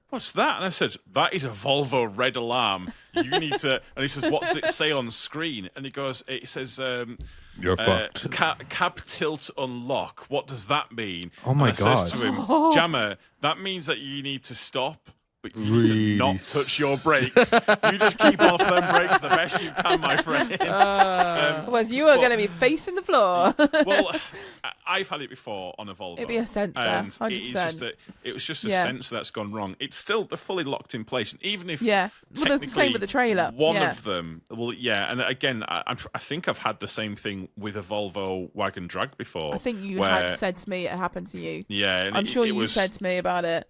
"What's that?" And I said, "That is a Volvo red alarm. You need to." And he says, "What's it say on screen?" And he goes, "It says." You're fucked. Cab tilt unlock. What does that mean? Oh my and I says to him, Jammer, that means that you need to stop, but you need to not touch your brakes. You just keep off them brakes the best you can, my friend. Otherwise, you are going to be facing the floor. Well, I've had it before on a Volvo. It'd be a sensor, and 100%. it was just a Yeah. sensor that's gone wrong. It's still they're fully locked in place, and even if Yeah. Well, that's the same technically with the trailer. one Yeah. of them, well, yeah, and again, I think I've had the same thing with a Volvo wagon drag before. I think you where, had said to me it happened to you. yeah, and I'm sure it you was, said to me about it.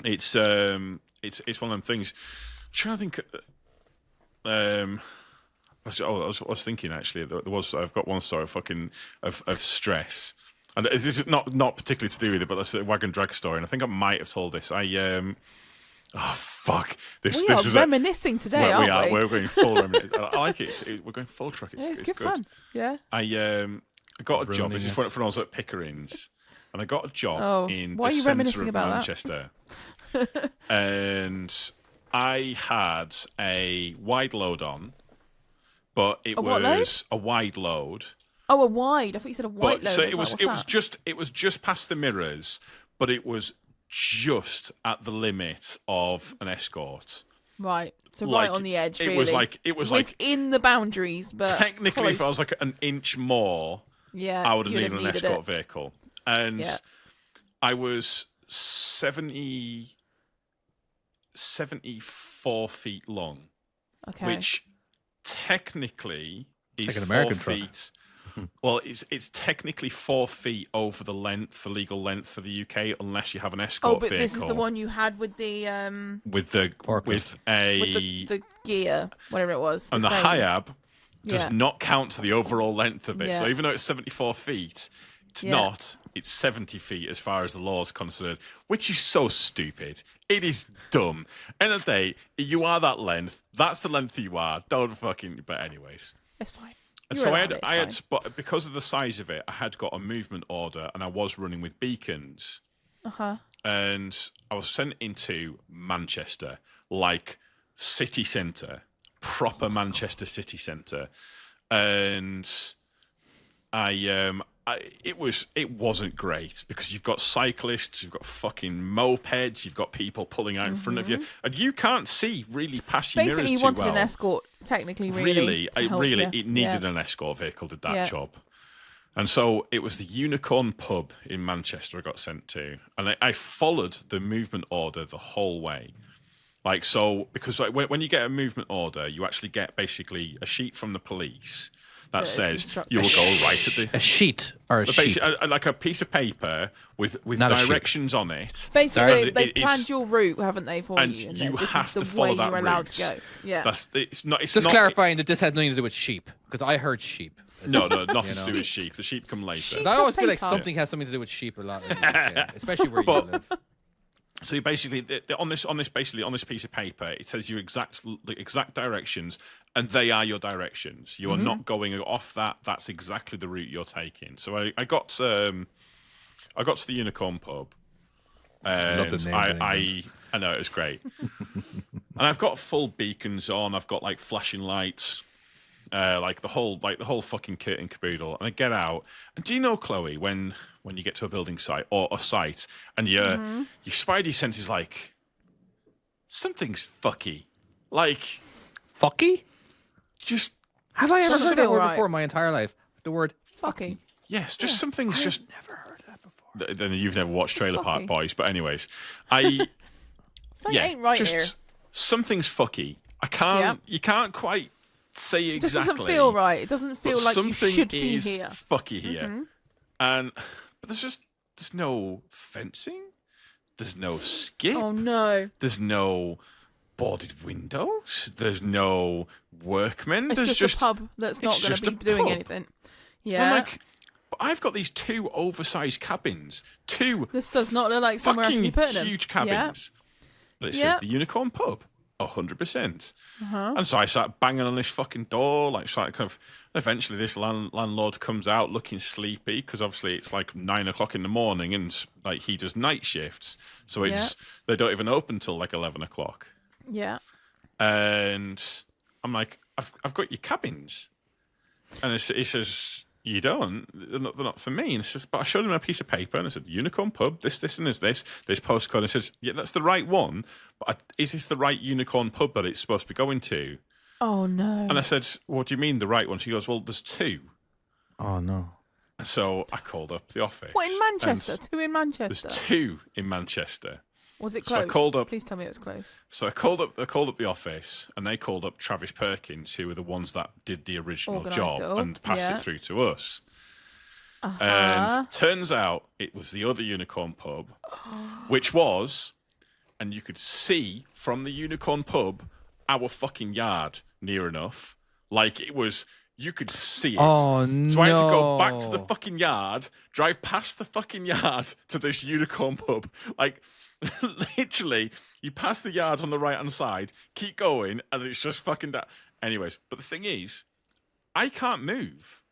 It's one of them things. trying to think. I was thinking actually. I've got one story of stress, and this is not particularly to do with it, but that's a wagon drag story. And I think I might have told this. Oh fuck! This We are is reminiscing today, aren't we? We're going full reminiscing. I like it. We're going full truck. It's good fun. Yeah. I got a job. Ruining This is when I was at Pickering's, and I got a job in why are the you centre reminiscing of about that? Manchester, and I had a wide load on, but it what load? was a wide load. Oh, a wide. I thought you said a white load. So I was like, what's that? it was just past the mirrors, but it was just at the limit of an escort. Right. So Like, right on the edge. it Really. was like within the boundaries, but technically, if I was close. like an inch more, yeah, I would have you'd needed an needed escort it. vehicle. And Yeah. I was 74 feet long, Okay. which technically is Like an 4 American truck. feet. Well, it's technically 4 feet over the legal length for the UK, unless you have an escort but vehicle. this is the one you had with the Forklift. with a with the gear, whatever it was. and the crane. HIAB does Yeah. not count to the overall length of it. So Yeah. even though it's 74 feet, it's Yeah. not. It's 70 feet as far as the law is considered, which is so stupid. It is dumb. End of the day, you are that length. That's the length you are. Don't fucking. But anyways. It's fine. And You're so allowed it, it's fine. but because of the size of it, I had got a movement order, and I was running with beacons. And I was sent into Manchester, like city centre, proper Manchester city centre, and it wasn't great because you've got cyclists, you've got fucking mopeds, you've got people pulling out in front of you, and you can't see really past your Basically, mirrors you too wanted well. an escort, technically, really. to help you. It needed Yeah. an escort vehicle, did that Yeah. job. And so it was the Unicorn pub in Manchester I got sent to. And I followed the movement order the whole way. Like, so, because like, when you get a movement order, you actually get basically a sheet from the police that it's says instructive. you will go right at the... A sheet or a sheet. Basically, like a piece of paper with Not a sheet. directions on it. Basically, And they've it's- planned your route, haven't they, for and you? you this have is to the follow way that you're allowed route. to go. Yeah. It's not. It's Just not, clarifying that this had nothing to do with sheep, because I heard sheep. No, nothing You to know. do with sheep. The sheep come later. Sheep. I always feel like paper. something has something to do with sheep a lot, in the UK, especially where you live. So you basically on this piece of paper, it says your the exact directions, and they are your directions. You are not going off that. That's exactly the route you're taking. So I got to the Unicorn pub, Love the and names I know it was great, and I've got full beacons on. I've got like flashing lights. Like the whole fucking kit and caboodle, and I get out. And do you know, Chloe, when you get to a building site or a site, and your spidey sense is like something's fucky, like Fucky? just Have I ever Doesn't heard that feel word right. before in my entire life? The word Fucking. yes, just something's just. never heard that before. Then you've never watched Trailer Park Fucky. Boys, but anyways, Something yeah, ain't right just here. something's fucky. I can't. Yeah. You can't quite say It exactly. just doesn't feel right. It doesn't feel But like you something should be is here. fucky here. But there's no fencing. There's no skip. Oh no. There's no boarded windows. There's no workmen. It's there's just a pub that's not it's going just to a be doing pub. anything. I'm Yeah. like, but I've got these two oversized cabins. Two This does not look like somewhere I should fucking be putting them. huge Yeah. cabins. But it Yeah. says the Unicorn Pub. 100%. Uh-huh. And so I start banging on this fucking door, like kind of. Eventually, this landlord comes out looking sleepy because obviously it's like 9 o'clock in the morning, and like he does night shifts, so it's they don't even open till like 11 o'clock. Yeah. And I'm like, I've got your cabins, and he says you don't. They're not for me. And it says, but I showed him a piece of paper, and I said Unicorn Pub, this, and this postcode. And he says, yeah, that's the right one. But is this the right Unicorn Pub that it's supposed to be going to? Oh no. And I said, what do you mean the right one? She goes, well, there's two. Oh no. And so I called up the office. What, in Manchester? and Two in Manchester? There's two in Manchester. Was it So I close? called up- Please tell me it was close. So I called up the office, and they called up Travis Perkins, who were the ones that did the original Organised job it all, and passed yeah. it through to us. Uh-huh. And turns out it was the other Unicorn Pub, which was, and you could see from the Unicorn Pub our fucking yard near enough. Like, it was, you could see it. Oh, So I had to go back to no. the fucking yard, drive past the fucking yard to this unicorn pub. Like, literally, you pass the yard on the right-hand side, keep going, and it's just fucking that. Anyways, but the thing is, I can't move.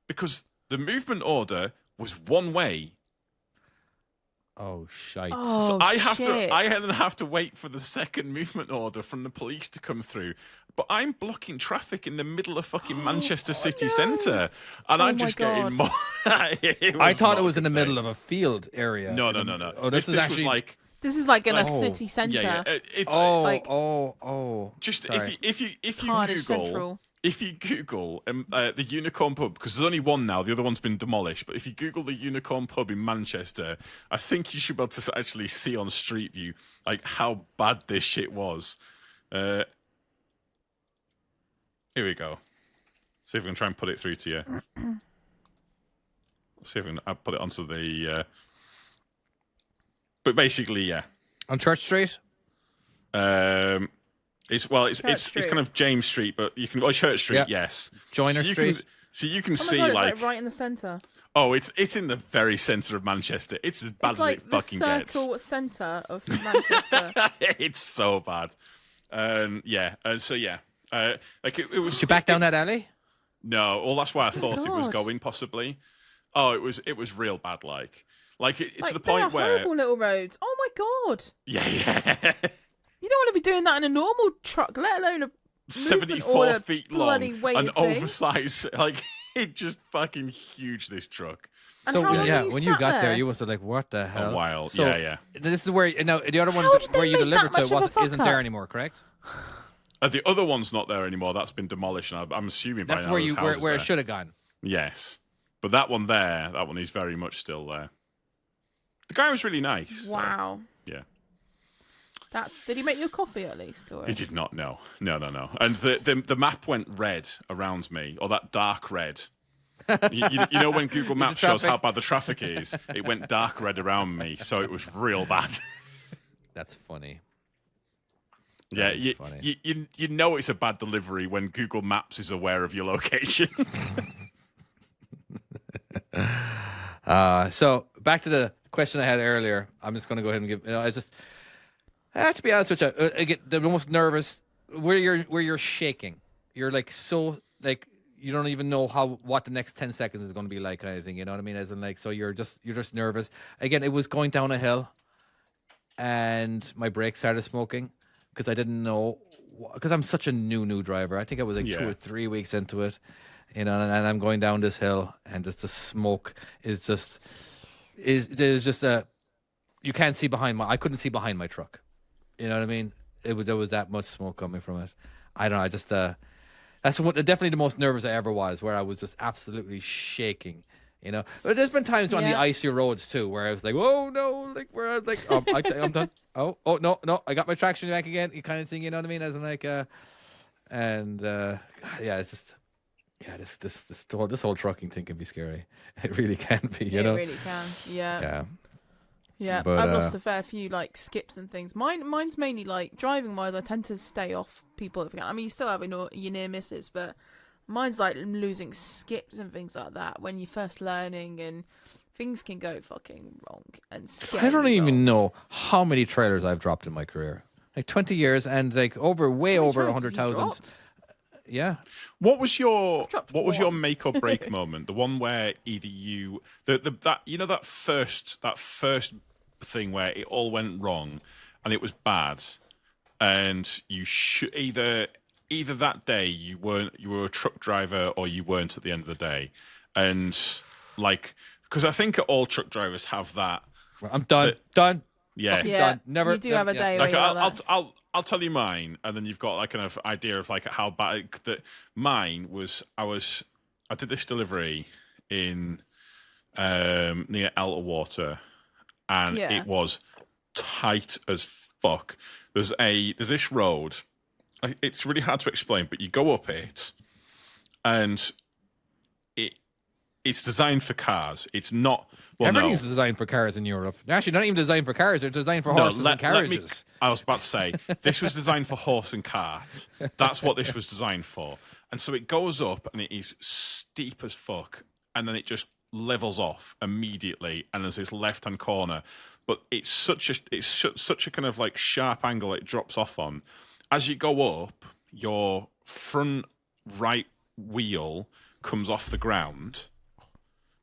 Because the movement order was one way. Oh, shite. Oh, So I shit. then have to wait for the second movement order from the police to come through. But I'm blocking traffic in the middle of fucking Manchester city centre. And I'm my just getting God. more. I thought it was in the middle of a field area. No. Oh, this is was actually like. This is like in a Oh. city centre. Yeah. Just Like- if you Cardiff Google. Central. If you Google the Unicorn Pub, because there's only one now, the other one's been demolished. But if you Google the Unicorn Pub in Manchester, I think you should be able to actually see on Street View like how bad this shit was. Here we go. See if we can try and put it through to you. See if we can put it onto the. But basically, yeah. on Church Street. It's Church Street. kind of James Street, but you can Church Street, Yeah. yes. Joiner you Street. So you can Oh my see God, it's like like right in the centre. oh, it's in the very centre of Manchester. It's as bad It's as like it the fucking gets. circle centre of Manchester. It's so bad. So yeah, like it was. Did you back down that alley? No, well that's why I thought it was God. going possibly. Oh, it was real bad. Like it's Like, to the they are point where horrible little roads. Oh my God. yeah. You don't want to be doing that in a normal truck, let alone a 74 order feet long, bloody weighted an thing. oversized, like it just fucking huge. This truck. And So how long yeah, were when you sat got there, there? you must have like, what the hell? A while, So, yeah. This is where now the other one How did they where you make delivered that to much of a isn't there fuck-up? anymore, correct? The other one's not there anymore. That's been demolished, and I'm assuming by That's now where there's you where, houses where it there. should have gone. Yes, but that one is very much still there. The guy was really nice. so, Wow. yeah. Did he make you a coffee at least? Or He did not know. No. And the map went red around me, or that dark red. You know when Google Maps shows how traffic. bad the traffic is, it went dark red around me, so it was real bad. That's funny. Yeah, is funny. you know it's a bad delivery when Google Maps is aware of your location. So back to the question I had earlier. I'm just going to go ahead and give. I have to be honest with you. I get the most nervous where you're shaking. You're like so like you don't even know what the next 10 seconds is going to be like, kind of thing. You know what I mean? As in like, so you're just nervous. Again, it was going down a hill, and my brakes started smoking because I didn't know, because I'm such a new driver. I think I was like 2 or 3 weeks into it, you know, and I'm going down this hill, and just the smoke is just you can't see behind I couldn't see behind my truck. You know what I mean? There was that much smoke coming from it. I don't know. I just that's definitely the most nervous I ever was, where I was just absolutely shaking. You know, but there's been times on the Yeah. icy roads too, where I was like, "Oh no!" Like where I was like, "I'm done." Oh no! I got my traction back again. You kind of thing, you know what I mean? As in like, it's just, this whole trucking thing can be scary. It really can be, you it know. really can. Yeah. Yeah. Yeah, But, I've lost a fair few like skips and things. Mine's mainly like driving wise. I tend to stay off people if I can. I mean, you still have your near misses, but mine's like losing skips and things like that when you're first learning, and things can go fucking wrong and scary I don't even wrong. know how many trailers I've dropped in my career. Like 20 years and like way How many over trailers have you 100,000. dropped? Yeah. What was your dropped your one. make or break moment? The one where either you that first thing where it all went wrong and it was bad, and you should either that day you were a truck driver or you weren't at the end of the day, and like because I think all truck drivers have that. I'm done. Done. Yeah. Fucking Yeah, done. Never. you do have a yeah. day Like where you're like that. I'll tell you mine, and then you've got like kind of idea of like how bad that mine was. I did this delivery in near Elterwater, and Yeah. it was tight as fuck. There's this road. It's really hard to explain, but you go up it, and it's designed for cars. It's not. Well, Everything's no. designed for cars in Europe. Actually, not even designed for cars. They're designed for horses and carriages. I was about to say, this was designed for horse and cart. That's what this was designed for. And so it goes up and it is steep as fuck. And then it just levels off immediately. And there's this left-hand corner. But it's such a kind of like sharp angle it drops off on. As you go up, your front right wheel comes off the ground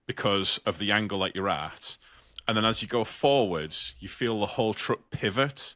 because of the angle that you're at. And then as you go forwards, you feel the whole truck pivot.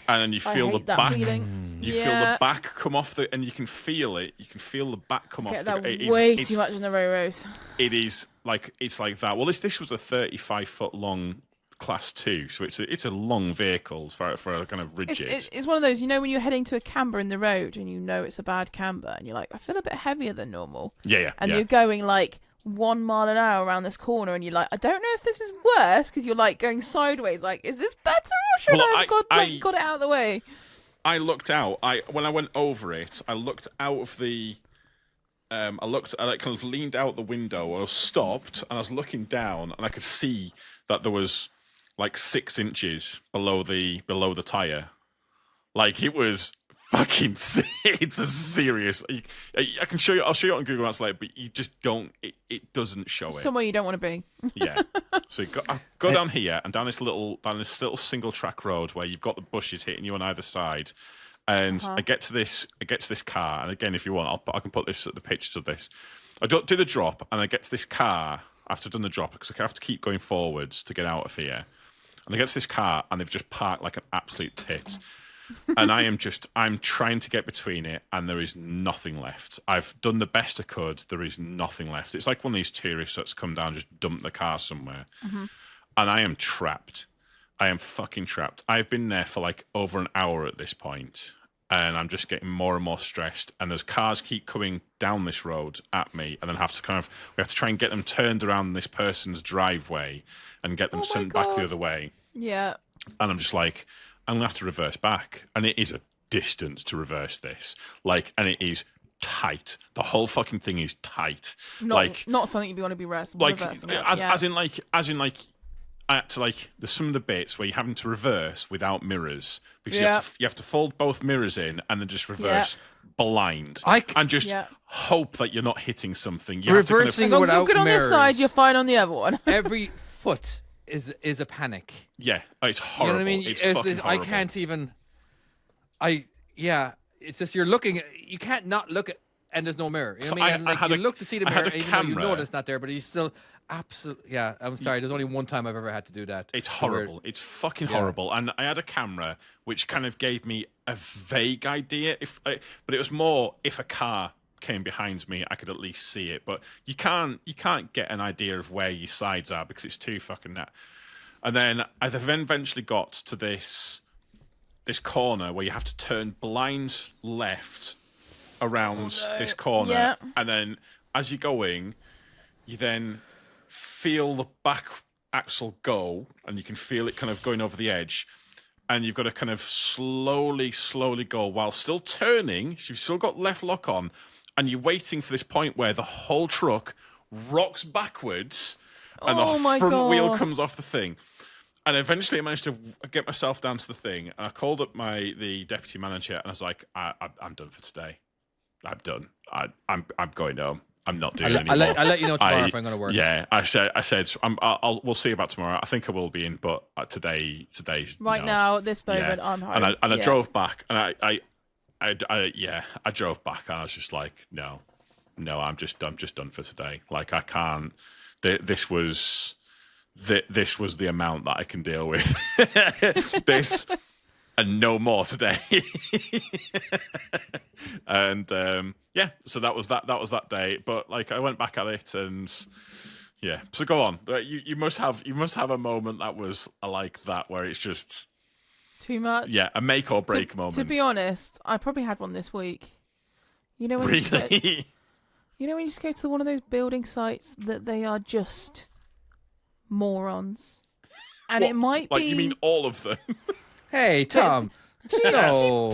And then you feel the back. You feel the back come off and you can feel it. You can feel the back come off. That way too much in the Roros. It is like that. Well, this was a 35-foot long Class 2, so it's a long vehicle for a kind of rigid. It's one of those, when you're heading to a camber in the road and you know it's a bad camber and you're like, I feel a bit heavier than normal. Yeah. And you're going like 1 mile an hour around this corner and you're like, I don't know if this is worse because you're like going sideways. Like, is this better or should I have got it out of the way? I looked out. When I went over it, I looked out of the. I kind of leaned out the window. I was stopped and I was looking down and I could see that there was like 6 inches below the tire. Like it was fucking. It's a serious. I can show you. I'll show you on Google Maps later, but you just don't. It doesn't show it. Somewhere you don't want to be. Yeah. So you go down here and down this little single track road where you've got the bushes hitting you on either side, and I get to this car, and again, if you want, I can put the pictures of this. I don't do the drop, and I get to this car after I've done the drop because I have to keep going forwards to get out of here. And I get to this car, and they've just parked like an absolute tit. And I'm trying to get between it, and there is nothing left. I've done the best I could. There is nothing left. It's like one of these tourists that's come down, just dump the car somewhere. Mm-hmm. And I am trapped. I am fucking trapped. I've been there for like over an hour at this point, and I'm just getting more and more stressed. And as cars keep coming down this road at me, and then we have to try and get them turned around this person's driveway and get them sent back the other way. Yeah. And I'm just like, I'm gonna have to reverse back, and it is a distance to reverse this. And it is tight. The whole fucking thing is tight. Not something you'd want to be reversing. As in I had to there's some of the bits where you're having to reverse without mirrors because you have to fold both mirrors in and then just reverse blind and just hope that you're not hitting something. You Reversing as long as without you're good on mirrors. this side, you're fine on the other one. Every foot is a panic. Yeah, it's horrible. You know what I mean? It's fucking horrible. I can't even. It's just you're looking. You can't not look at, and there's no mirror. You know what I mean? You look to see the mirror, even though you know it's not there, but you still absolutely. Yeah, I'm sorry. There's only one time I've ever had to do that. It's horrible. It's fucking horrible. And I had a camera which kind of gave me a vague idea. But it was more if a car came behind me, I could at least see it. But you can't get an idea of where your sides are because it's too fucking net. And then I then eventually got to this corner where you have to turn blind left around this corner. Yeah. And then as you're going, you then feel the back axle go, and you can feel it kind of going over the edge. And you've got to kind of slowly go while still turning. So you've still got left lock on, and you're waiting for this point where the whole truck rocks backwards and the front wheel comes off the thing. And eventually I managed to get myself down to the thing, and I called up the deputy manager, and I was like, I'm done for today. I'm done. I'm going home. I'm not doing it anymore. I'll let you know tomorrow if I'm going to work. Yeah, I said we'll see about tomorrow. I think I will be in, but today's now at this moment I'm home. And I drove back, and I drove back, and I was just like, no, I'm just done for today. Like I can't. This was the amount that I can deal with. This and no more today. And so that was that day. But I went back at it, and so go on. You must have a moment that was like that where it's just too much. Yeah, a make or break moment. To be honest, I probably had one this week. You know when really? You know when you just go to one of those building sites that they are just morons, and it might be. You mean all of them? Hey, Tom. Do you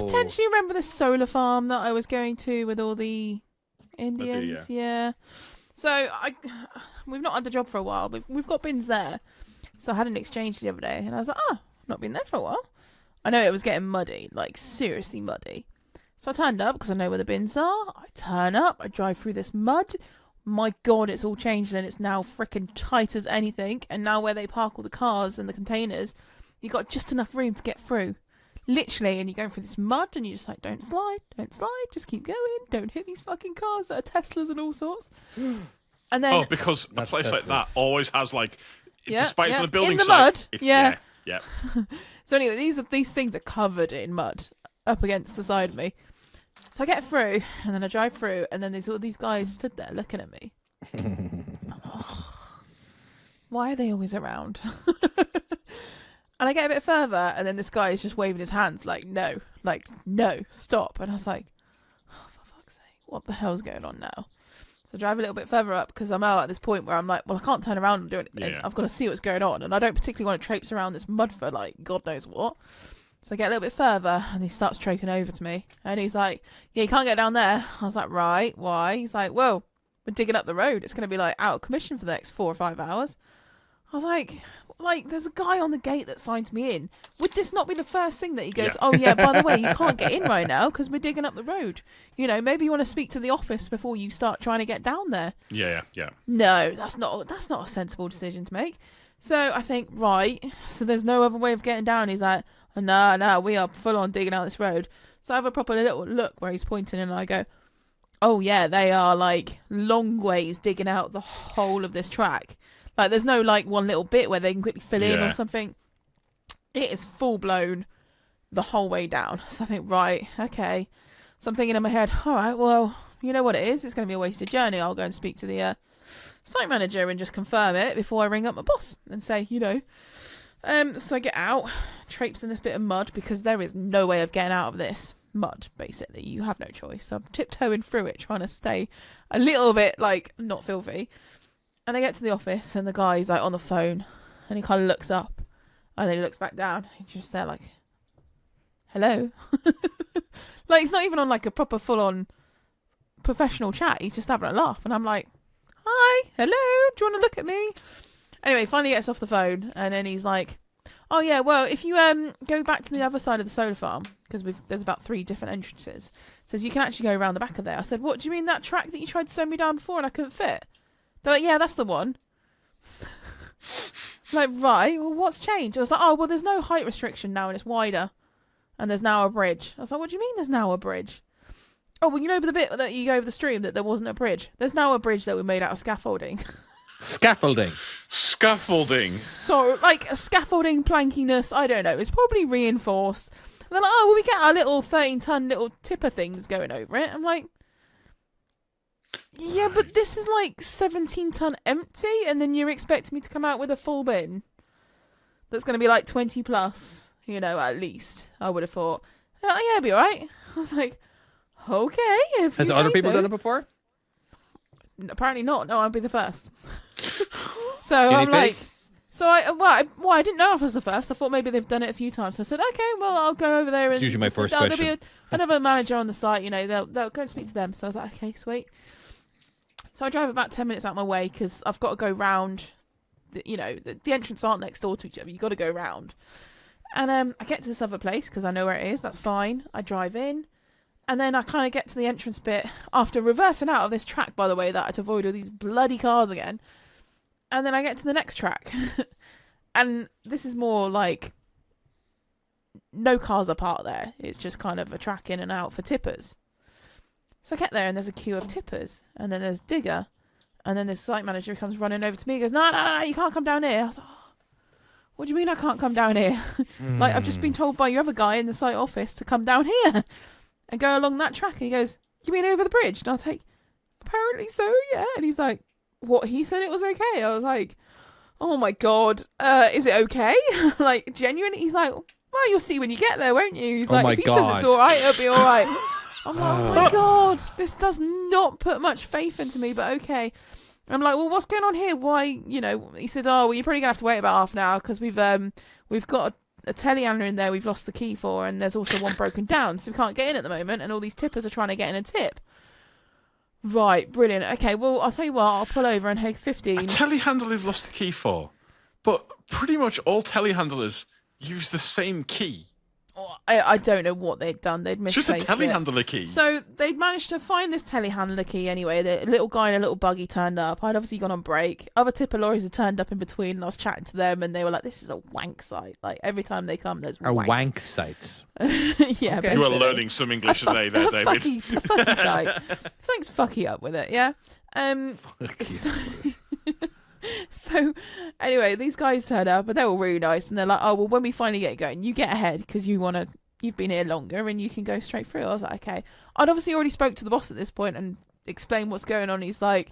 potentially remember the solar farm that I was going to with all the Indians? I do, yeah. So we've not had the job for a while, but we've got bins there. So I had an exchange the other day, and I was like, oh, not been there for a while. I know it was getting muddy, like seriously muddy. So I turned up because I know where the bins are. I turn up, I drive through this mud. My God, it's all changed and it's now freaking tight as anything. And now where they park all the cars and the containers, you got just enough room to get through. Literally, and you're going through this mud and you're just like, don't slide, just keep going. Don't hit these fucking cars that are Teslas and all sorts. And then, because a place like that always has like, Yeah, despite it's yeah. on a building In the site, mud, it's, yeah. yeah. So anyway, these things are covered in mud up against the side of me. So I get through, and then I drive through, and then there's all these guys stood there looking at me. Why are they always around? And I get a bit further, and then this guy is just waving his hands like, no, stop. And I was like, oh, for fuck's sake, what the hell's going on now? So I drive a little bit further up because I'm out at this point where I'm like, well, I can't turn around and do anything. Yeah. I've got to see what's going on. And I don't particularly want to traipse around this mud for like God knows what. So I get a little bit further and he starts traipsing over to me. And he's like, yeah, you can't get down there. I was like, right, why? He's like, well, we're digging up the road. It's going to be like out of commission for the next 4 or 5 hours. I was like, there's a guy on the gate that signs me in. Would this not be the first thing that he goes, Yeah. oh yeah, by the way, you can't get in right now because we're digging up the road. You know, maybe you want to speak to the office before you start trying to get down there. Yeah. No, that's not a sensible decision to make. So I think, right, so there's no other way of getting down. He's like, no, we are full on digging out this road. So I have a proper little look where he's pointing and I go, oh yeah, they are like long ways digging out the whole of this track. Like there's no like one little bit where they can quickly fill in Yeah. or something. It is full blown the whole way down. So I think, right, okay. So I'm thinking in my head, all right, well, you know what it is? It's going to be a wasted journey. I'll go and speak to the site manager and just confirm it before I ring up my boss and say, you know. So I get out, traipse in this bit of mud because there is no way of getting out of this mud, basically. You have no choice. So I'm tiptoeing through it, trying to stay a little bit, like, not filthy. And I get to the office and the guy's, like, on the phone and he kind of looks up and then he looks back down. He's just there, like, hello? Like, it's not even on, like, a proper full-on professional chat. He's just having a laugh. And I'm like, hi, hello, do you want to look at me? Anyway, finally gets off the phone, and then he's like, oh yeah, well, if you go back to the other side of the solar farm, because there's about 3 different entrances, says you can actually go around the back of there. I said, what, do you mean that track that you tried to send me down before and I couldn't fit? They're like, yeah, that's the one. Like, right, well, what's changed? I was like, oh, well, there's no height restriction now, and it's wider, and there's now a bridge. I was like, what do you mean there's now a bridge? Oh, well, you know the bit that you go over the stream that there wasn't a bridge? There's now a bridge that we made out of scaffolding. Scaffolding. Scaffolding. So, like, a scaffolding plankiness, I don't know. It's probably reinforced. And they're like, oh, well, we get our little 13-ton little tipper things going over it. I'm like, yeah, but this is like 17-ton empty, and then you're expecting me to come out with a full bin that's going to be like 20 plus, you know, at least, I would have thought. Oh, yeah, it'll be all right. I was like, okay. If Has you other say people so. done it before? Apparently not. No, I'll be the first. So Guinea I'm pig? like, so I didn't know if I was the first. I thought maybe they've done it a few times. So I said, okay, well, I'll go over there. It's And usually my I said, first there'll be question. another manager on the site. You know, they'll go and speak to them. So I was like, okay, sweet. So I drive about 10 minutes out my way because I've got to go round. The entrance aren't next door to each other. You've got to go round. And I get to this other place because I know where it is. That's fine. I drive in. And then I kind of get to the entrance bit after reversing out of this track, by the way, that I had to avoid all these bloody cars again. And then I get to the next track. And this is more like no cars are parked there. It's just kind of a track in and out for tippers. So I get there and there's a queue of tippers. And then there's digger. And then this site manager comes running over to me and goes, no, you can't come down here. I was like, oh, what do you mean I can't come down here? Like, I've just been told by your other guy in the site office to come down here and go along that track. And he goes, you mean over the bridge? And I was like, apparently so, yeah. And he's like, what, he said it was okay? I was like, oh my God, is it okay? Like, genuine? He's like, well, you'll see when you get there, won't you? He's Oh like, my if he says it's God. all right, it'll be all right. I'm like, oh my God, this does not put much faith into me, but okay. I'm like, well, what's going on here? Why, he said, oh, well, you're probably going to have to wait about half an hour because we've got a telehandler in there we've lost the key for, and there's also one broken down, so we can't get in at the moment, and all these tippers are trying to get in a tip. Right, brilliant. Okay, well, I'll tell you what, I'll pull over and take 15. A telehandler you've lost the key for, but pretty much all telehandlers use the same key. I don't know what they'd done. They'd It's just a misplaced it. telehandler key. So they'd managed to find this telehandler key anyway. The little guy in a little buggy turned up. I'd obviously gone on break. Other tipper lorries had turned up in between, and I was chatting to them, and they were like, "This is a wank site. Like every time they come, there's A wank site. yeah, Okay. You are basically. learning some English today there, David. A fucky site. Something's fucky up with it, yeah. So anyway, these guys turned up, and they were really nice, and they're like, "Oh well, when we finally get going, you get ahead because you've been here longer and you can go straight through." I was like, "Okay." I'd obviously already spoke to the boss at this point and explained what's going on. He's like,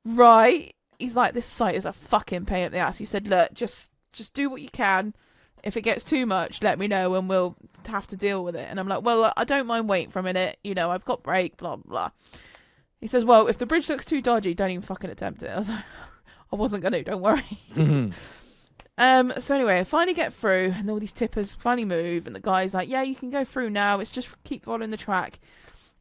"Right." He's like, "This site is a fucking pain in the ass." He said, "Look, just do what you can. If it gets too much, let me know and we'll have to deal with it." And I'm like, "Well, I don't mind waiting for a minute. You know, I've got break, blah, blah." He says, "Well, if the bridge looks too dodgy, don't even fucking attempt it." I was like, "I wasn't going to, don't worry." So anyway, I finally get through, and all these tippers finally move, and the guy's like, "Yeah, you can go through now. It's just keep following the track."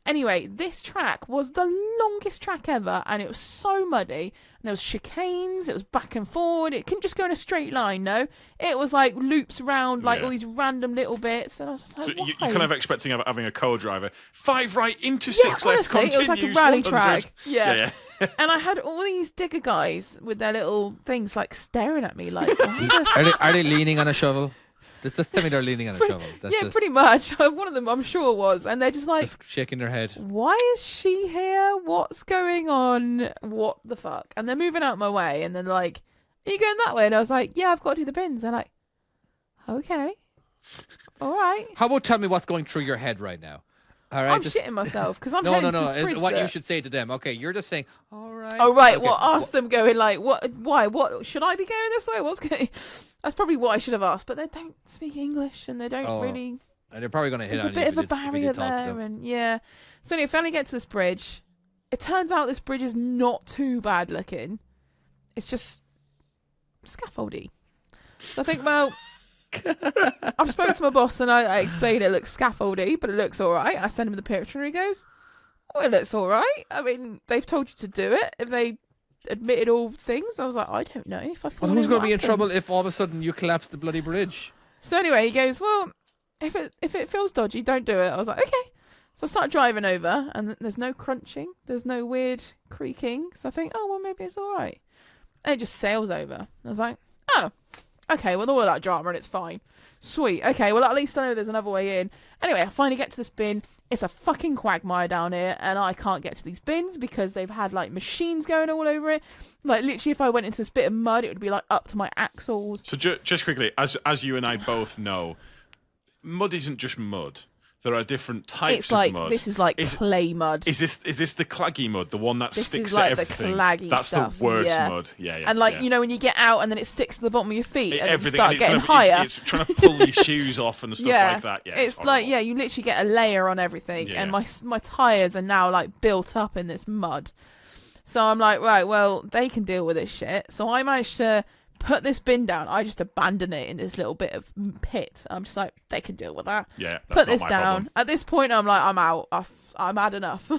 Anyway, this track was the longest track ever, and it was so muddy. And there was chicanes, it was back and forward. It couldn't just go in a straight line, no. It was like loops round, like all these random little bits. And I was just like, So why? you're kind of expecting having a co-driver. 5 right into 6 left. Honestly, it was like a Continues rally 100. track. Yeah. Yeah. And I had all these digger guys with their little things like staring at me like, why the Are they leaning on a shovel? Just tell me they're leaning on a shovel. That's yeah, just, pretty much. One of them, I'm sure, was. And they're just like, just shaking their head. why is she here? What's going on? What the fuck? And they're moving out my way. And they're like, are you going that way? And I was like, yeah, I've got to do the bins. They're like, okay. All right. How about tell me what's going through your head right now? All right, I'm shitting myself because I'm no. heading to this bridge What you that- should say to them. Okay, you're just saying, all right. Oh, right. Okay. Well, ask them going like, what? Why? What? Should I be going this way? What's going... That's probably what I should have asked, but they don't speak English and they don't really... And they're probably going to hit There's on a bit you of a if you barrier talk to there, them. and yeah. So anyway, finally get to this bridge. It turns out this bridge is not too bad looking. It's just scaffoldy. So I think, well, I've spoken to my boss and I explained it looks scaffoldy, but it looks all right. I send him the picture and he goes, "Oh, it looks all right. I mean, they've told you to do it. If they admitted all things," I was like, "I don't know if I fall Well, who's in, going what to be in happens?" trouble if all of a sudden you collapse the bloody bridge? So anyway, he goes, "Well, if it feels dodgy, don't do it." I was like, "Okay." So I start driving over, and there's no crunching, there's no weird creaking. So I think, oh well, maybe it's all right. And it just sails over. I was like, "Oh, okay." With all of that drama, and it's fine. Sweet. Okay. Well, at least I know there's another way in. Anyway, I finally get to this bin. It's a fucking quagmire down here, and I can't get to these bins because they've had like machines going all over it. Like literally, if I went into this bit of mud, it would be like up to my axles. So just quickly, as you and I both know, mud isn't just mud. There are different types It's like of mud. this is like clay mud. Is this the claggy mud, the one that This sticks is to like the everything? claggy That's stuff, the worst yeah. mud. Yeah, yeah. And like yeah. you know when you get out and then it sticks to the bottom of your feet and then you everything start it's getting kind of- higher. It's trying to pull your shoes off and stuff yeah, like that. Yeah, it's like horrible. yeah, you literally get a layer on everything, Yeah. and my tires are now like built up in this mud. So I'm like, right, well they can deal with this shit. So I managed to put this bin down. I just abandon it in this little bit of pit. I'm just like, they can deal with that. Yeah, that's Put not this my down. problem. At this point, I'm like, I'm out. I'm had enough.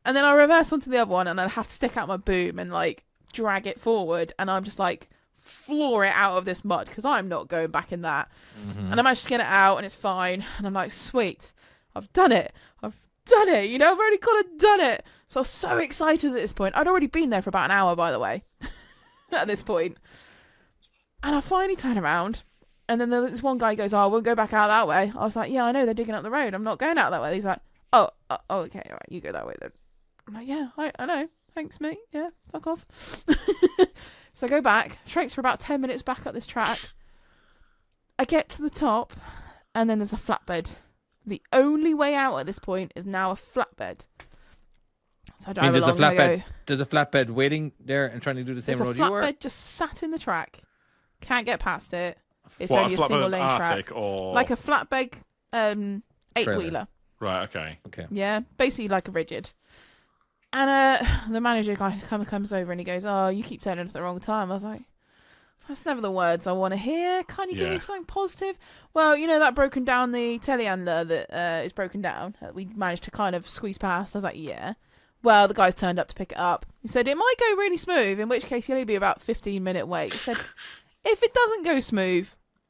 And then I reverse onto the other one, and I have to stick out my boom and like drag it forward, and I'm just like floor it out of this mud because I'm not going back in that. And I managed to get it out, and it's fine. And I'm like, sweet, I've done it. I've done it. You know, I've already kind of done it. So I was so excited at this point. I'd already been there for about an hour, by the way. At this point. And I finally turn around, and then this one guy goes, "Oh, I won't go back out that way." I was like, "Yeah, I know, they're digging up the road. I'm not going out that way." He's like, oh, okay, all right, you go that way then. I'm like, "Yeah, I know. Thanks, mate. Yeah, fuck off." So I go back, traipse for about 10 minutes back up this track. I get to the top, and then there's a flatbed. The only way out at this point is now a flatbed. So I drive there's a along, and I flatbed. go, There's a flatbed waiting there and trying to do the same there's a road you were. flatbed just sat in the track. Can't get past it. It's What, only a flatbed single lane Arctic track. or Like a flatbed 8-wheeler. right? Okay. Okay. Yeah, basically like a rigid. And the manager guy comes over and he goes, "Oh, you keep turning at the wrong time." I was like, "That's never the words I want to hear. Can't you give me Yeah. something positive?" "Well, you know that broken down, the telehandler that is broken down, that we managed to kind of squeeze past." I was like, "Yeah." Well, the guys turned up to pick it up. He said it might go really smooth, in which case it'll only be about 15-minute wait. He said if it doesn't go smooth,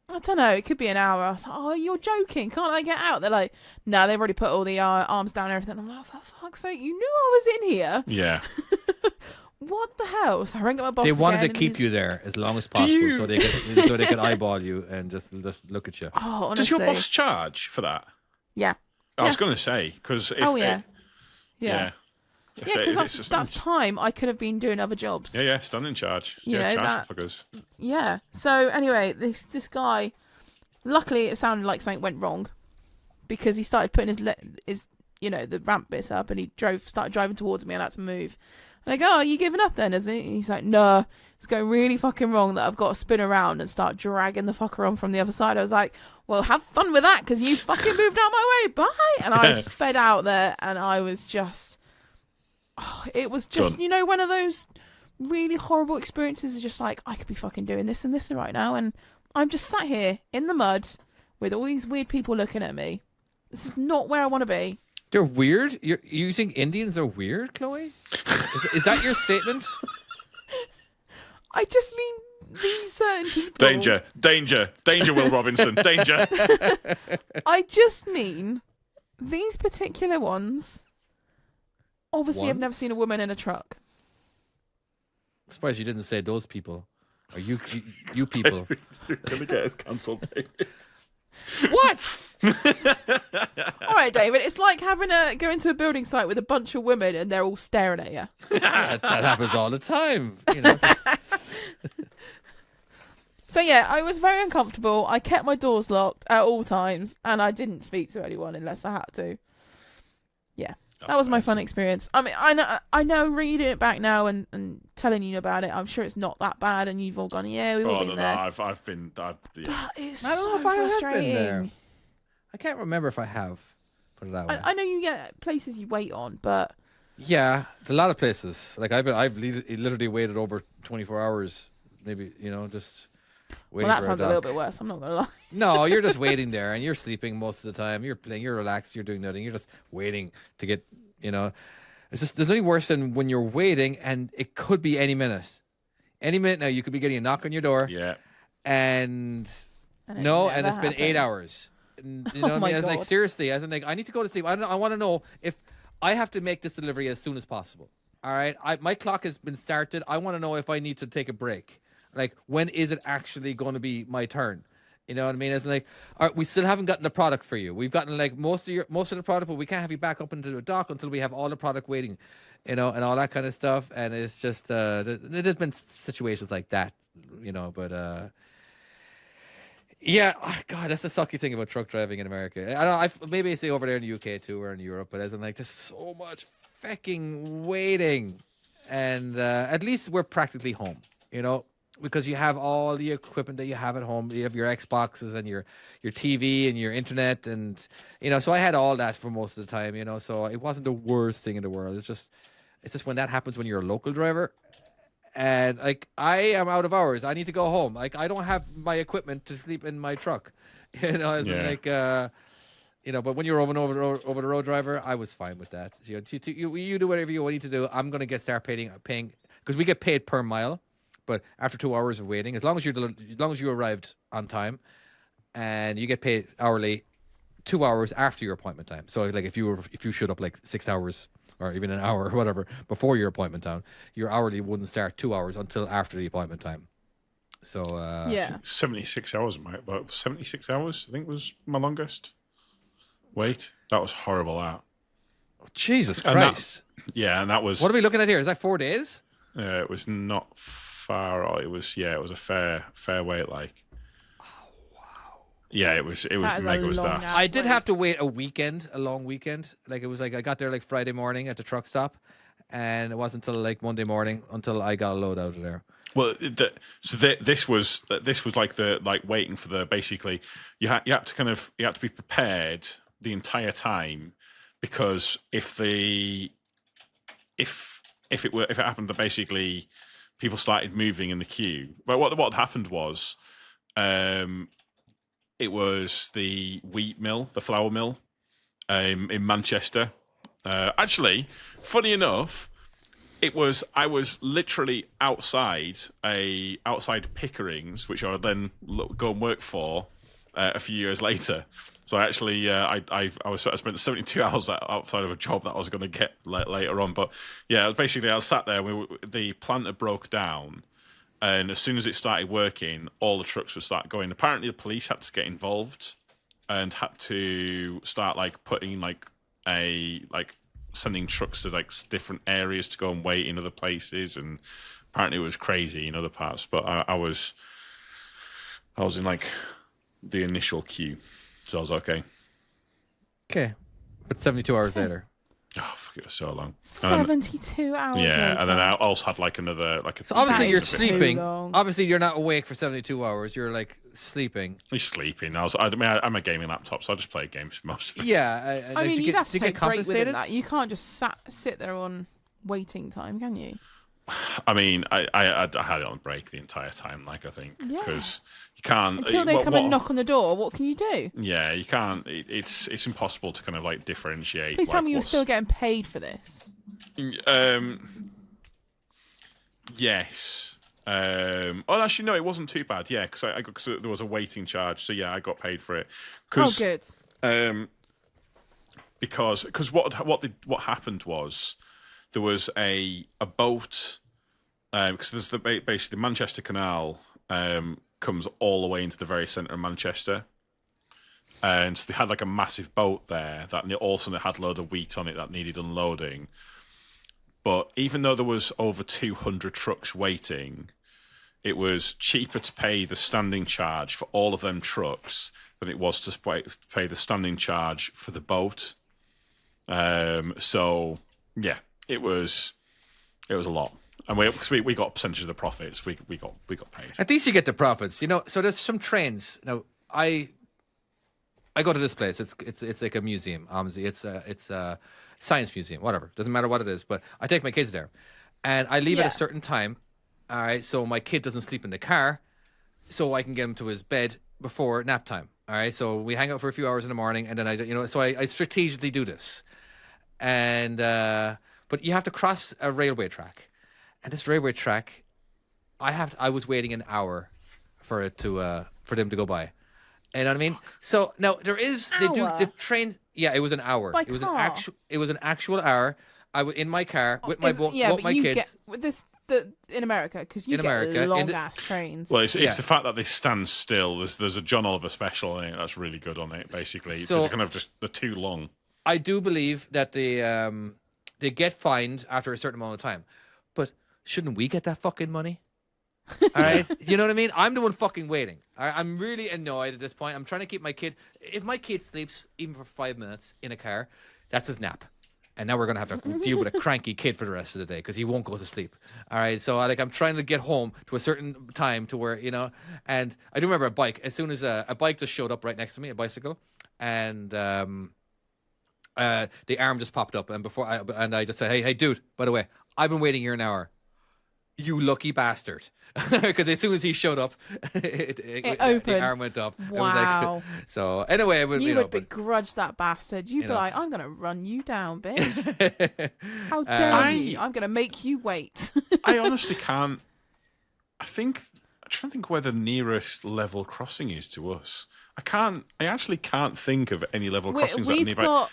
I don't know, it could be an hour. I was like, oh, you're joking. Can't I get out? They're like, no, they've already put all the arms down and everything. I'm like, oh, for fuck's sake, you knew I was in here. Yeah. What the hell? So I rang up my boss. They wanted again, to and keep he's- you there as long as possible, so they could eyeball you and just look at you. Oh, honestly. Does your boss charge for that? Yeah. I was going to say, because if... Oh, yeah. Yeah. Yeah, because that's time I could have been doing other jobs. Yeah, stand in charge. You yeah, know, charge that- the fuckers. Yeah. So anyway, this guy, luckily it sounded like something went wrong, because he started putting his the ramp bits up, and he started driving towards me, and I had to move. And I go, oh, are you giving up then? Isn't he? And he's like, no, it's going really fucking wrong that I've got to spin around and start dragging the fucker on from the other side. I was like, well, have fun with that, because you fucking moved out my way. Bye. And I sped out there, and I was just, it was just, Done. one of those really horrible experiences. Just like, I could be fucking doing this and this right now, and I'm just sat here in the mud with all these weird people looking at me. This is not where I want to be. They're weird. You think Indians are weird, Chloe? Is that your statement? I just mean these certain people. Danger, Will Robinson, danger. I just mean these particular ones. Obviously, I've never Ones? seen a woman in a truck. I'm surprised you didn't say those people. Or you people. You're going to get us cancelled, David. What? All right, David. It's like go into a building site with a bunch of women and they're all staring at you. that happens all the time. So yeah, I was very uncomfortable. I kept my doors locked at all times, and I didn't speak to anyone unless I had to. Yeah. That was my fun experience. I mean, I know reading it back now and telling you about it, I'm sure it's not that bad, and you've all gone, yeah, we've all been there. I've been. Yeah. But it's I don't know so if I have frustrating. been there. I can't remember if I have. Put it that way. I know you get places you wait on, but Yeah, a lot of places. Like I've literally waited over 24 hours, maybe just waiting. that for sounds a dog. little bit worse. I'm not gonna lie. No, you're just waiting there, and you're sleeping most of the time. You're playing, you're relaxed, you're doing nothing. You're just waiting to get. It's just there's nothing worse than when you're waiting, and it could be any minute. Any minute now, you could be getting a knock on your door, Yeah. and And it no, never and it's been 8 happens. hours. And, Oh what I my mean? It's like God. seriously, as in like I need to go to sleep. I want to know if I have to make this delivery as soon as possible. All right, my clock has been started. I want to know if I need to take a break. Like, when is it actually going to be my turn? You know what I mean? It's like, all right, we still haven't gotten the product for you. We've gotten like most of the product, but we can't have you back up into the dock until we have all the product waiting, and all that kind of stuff. And it's just there's been situations like that, But yeah, God, that's the sucky thing about truck driving in America. I maybe I say over there in the UK too, or in Europe, but as in like there's so much fucking waiting, and at least we're practically home, because you have all the equipment that you have at home. You have your Xboxes and your TV and your internet, and so I had all that for most of the time, so it wasn't the worst thing in the world. It's just when that happens when you're a local driver, and like I am out of hours, I need to go home. Like I don't have my equipment to sleep in my truck, as in like but when you're over the road driver, I was fine with that. You do whatever you need to do. I'm gonna start paying because we get paid per mile. But after 2 hours of waiting, as long as you arrived on time, and you get paid hourly, 2 hours after your appointment time. So like if you showed up like 6 hours or even an hour or whatever before your appointment time, your hourly wouldn't start 2 hours until after the appointment time. So Yeah. 76 hours, mate. About 76 hours, I think, was my longest. Wait, that was horrible. That. Jesus And that- Christ! And that was. What are we looking at here? Is that 4 days? It was not far. It was a fair wait. Like. Oh wow. Yeah, it was That is a mega. Was long that? ass- I did wait. have to wait a long weekend. Like it was like I got there like Friday morning at the truck stop, and it wasn't until like Monday morning until I got a load out of there. Well, this was like waiting for the basically you had to be prepared the entire time, because if it happened that basically people started moving in the queue, but what happened was it was the wheat mill, the flour mill in Manchester. Actually, funny enough, I was literally outside Pickering's, which I would then go and work for a few years later. So actually, I spent 72 hours outside of a job that I was going to get later on. But yeah, basically, I was sat there. The planter broke down, and as soon as it started working, all the trucks would start going. Apparently, the police had to get involved and had to start putting sending trucks to different areas to go and wait in other places, and apparently it was crazy in other parts. But I was in the initial queue, so I was okay. Okay, but 72 hours later. Oh, fuck, it was so long. 72 hours. Yeah, later. and then I also had another So obviously That you're is too sleeping. long. Obviously you're not awake for 72 hours. You're sleeping. He's sleeping. I'm a gaming laptop, so I just play games for most of it. Yeah, I mean, you'd have to do you take get a break within compensated? that. You can't just sit there on waiting time, can you? I mean, I had it on break the entire time, I think, Yeah. because you can't Until they come and knock on the door, what can you do? Yeah, you can't. It's impossible to kind of differentiate. Please tell me you're still getting paid for this. Yes. Actually, no, it wasn't too bad. Yeah, because there was a waiting charge, so yeah, I got paid for it. Oh, good. Because what happened was there was a boat because there's basically the Manchester Canal comes all the way into the very centre of Manchester. And so they had a massive boat there that also had a load of wheat on it that needed unloading. But even though there was over 200 trucks waiting, it was cheaper to pay the standing charge for all of them trucks than it was to pay the standing charge for the boat. So yeah, it was a lot. And we got a percentage of the profits. We got paid. At least you get the profits, So there's some trains. Now I go to this place. It's like a museum. It's a science museum. Whatever, doesn't matter what it is. But I take my kids there, and I leave at a certain time. All right, so my kid doesn't sleep in the car, so I can get him to his bed before nap time. All right, so we hang out for a few hours in the morning, and then I strategically do this, and but you have to cross a railway track. And this railway track, I was waiting an hour for them to go by. You know what I mean? So now they do the train. Yeah, it was an hour. By it was car? It was an actual hour. I was in my car with my kids. In America, because you In get America, long ass trains. Well, it's the fact that they stand still. There's a John Oliver special in it that's really good on it. Basically, So- they're kind of they're too long. I do believe that they get fined after a certain amount of time, but shouldn't we get that fucking money? All right, you know what I mean? I'm the one fucking waiting. All right? I'm really annoyed at this point. I'm trying to keep my kid. If my kid sleeps even for 5 minutes in a car, that's his nap. And now we're gonna have to deal with a cranky kid for the rest of the day because he won't go to sleep. All right, so I'm trying to get home to a certain time to where And I do remember a bike. As soon as a bike just showed up right next to me, a bicycle, and the arm just popped up, and I just said, hey, dude, by the way, I've been waiting here an hour. You lucky bastard. Because as soon as he showed up, It opened. the arm went up. Wow. So anyway, You would begrudge that bastard. You'd be like, I'm going to run you down, bitch. How dare you? I'm going to make you wait. I honestly can't. I'm trying to think where the nearest level crossing is to us. I actually can't think of any level crossings that are nearby.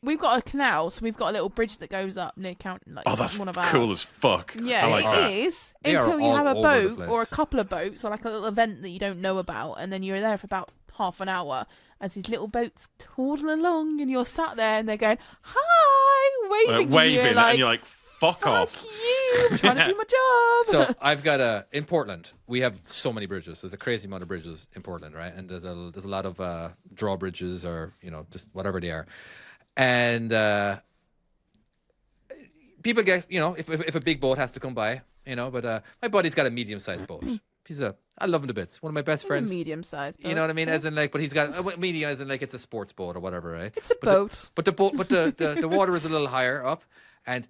We've got a canal, so we've got a little bridge that goes up near County. Oh, that's one of ours. cool as fuck. Yeah, I like it that. is. They are Until you all have a over the boat place. or a couple of boats or a little event that you don't know about, and then you're there for about half an hour as these little boats toddle along, and you're sat there, and they're going, "Hi," waving, And you're like, fuck off. you! I'm trying to do my job. So I've got in Portland, we have so many bridges. There's a crazy amount of bridges in Portland, right? And there's a lot of drawbridges or just whatever they are. And people get, if a big boat has to come by, but my buddy's got a medium-sized boat. I love him to bits. One of my best friends. Medium-sized. You know what I mean? As in but he's got medium as in it's a sports boat or whatever, right? It's a boat. But the water is a little higher up, and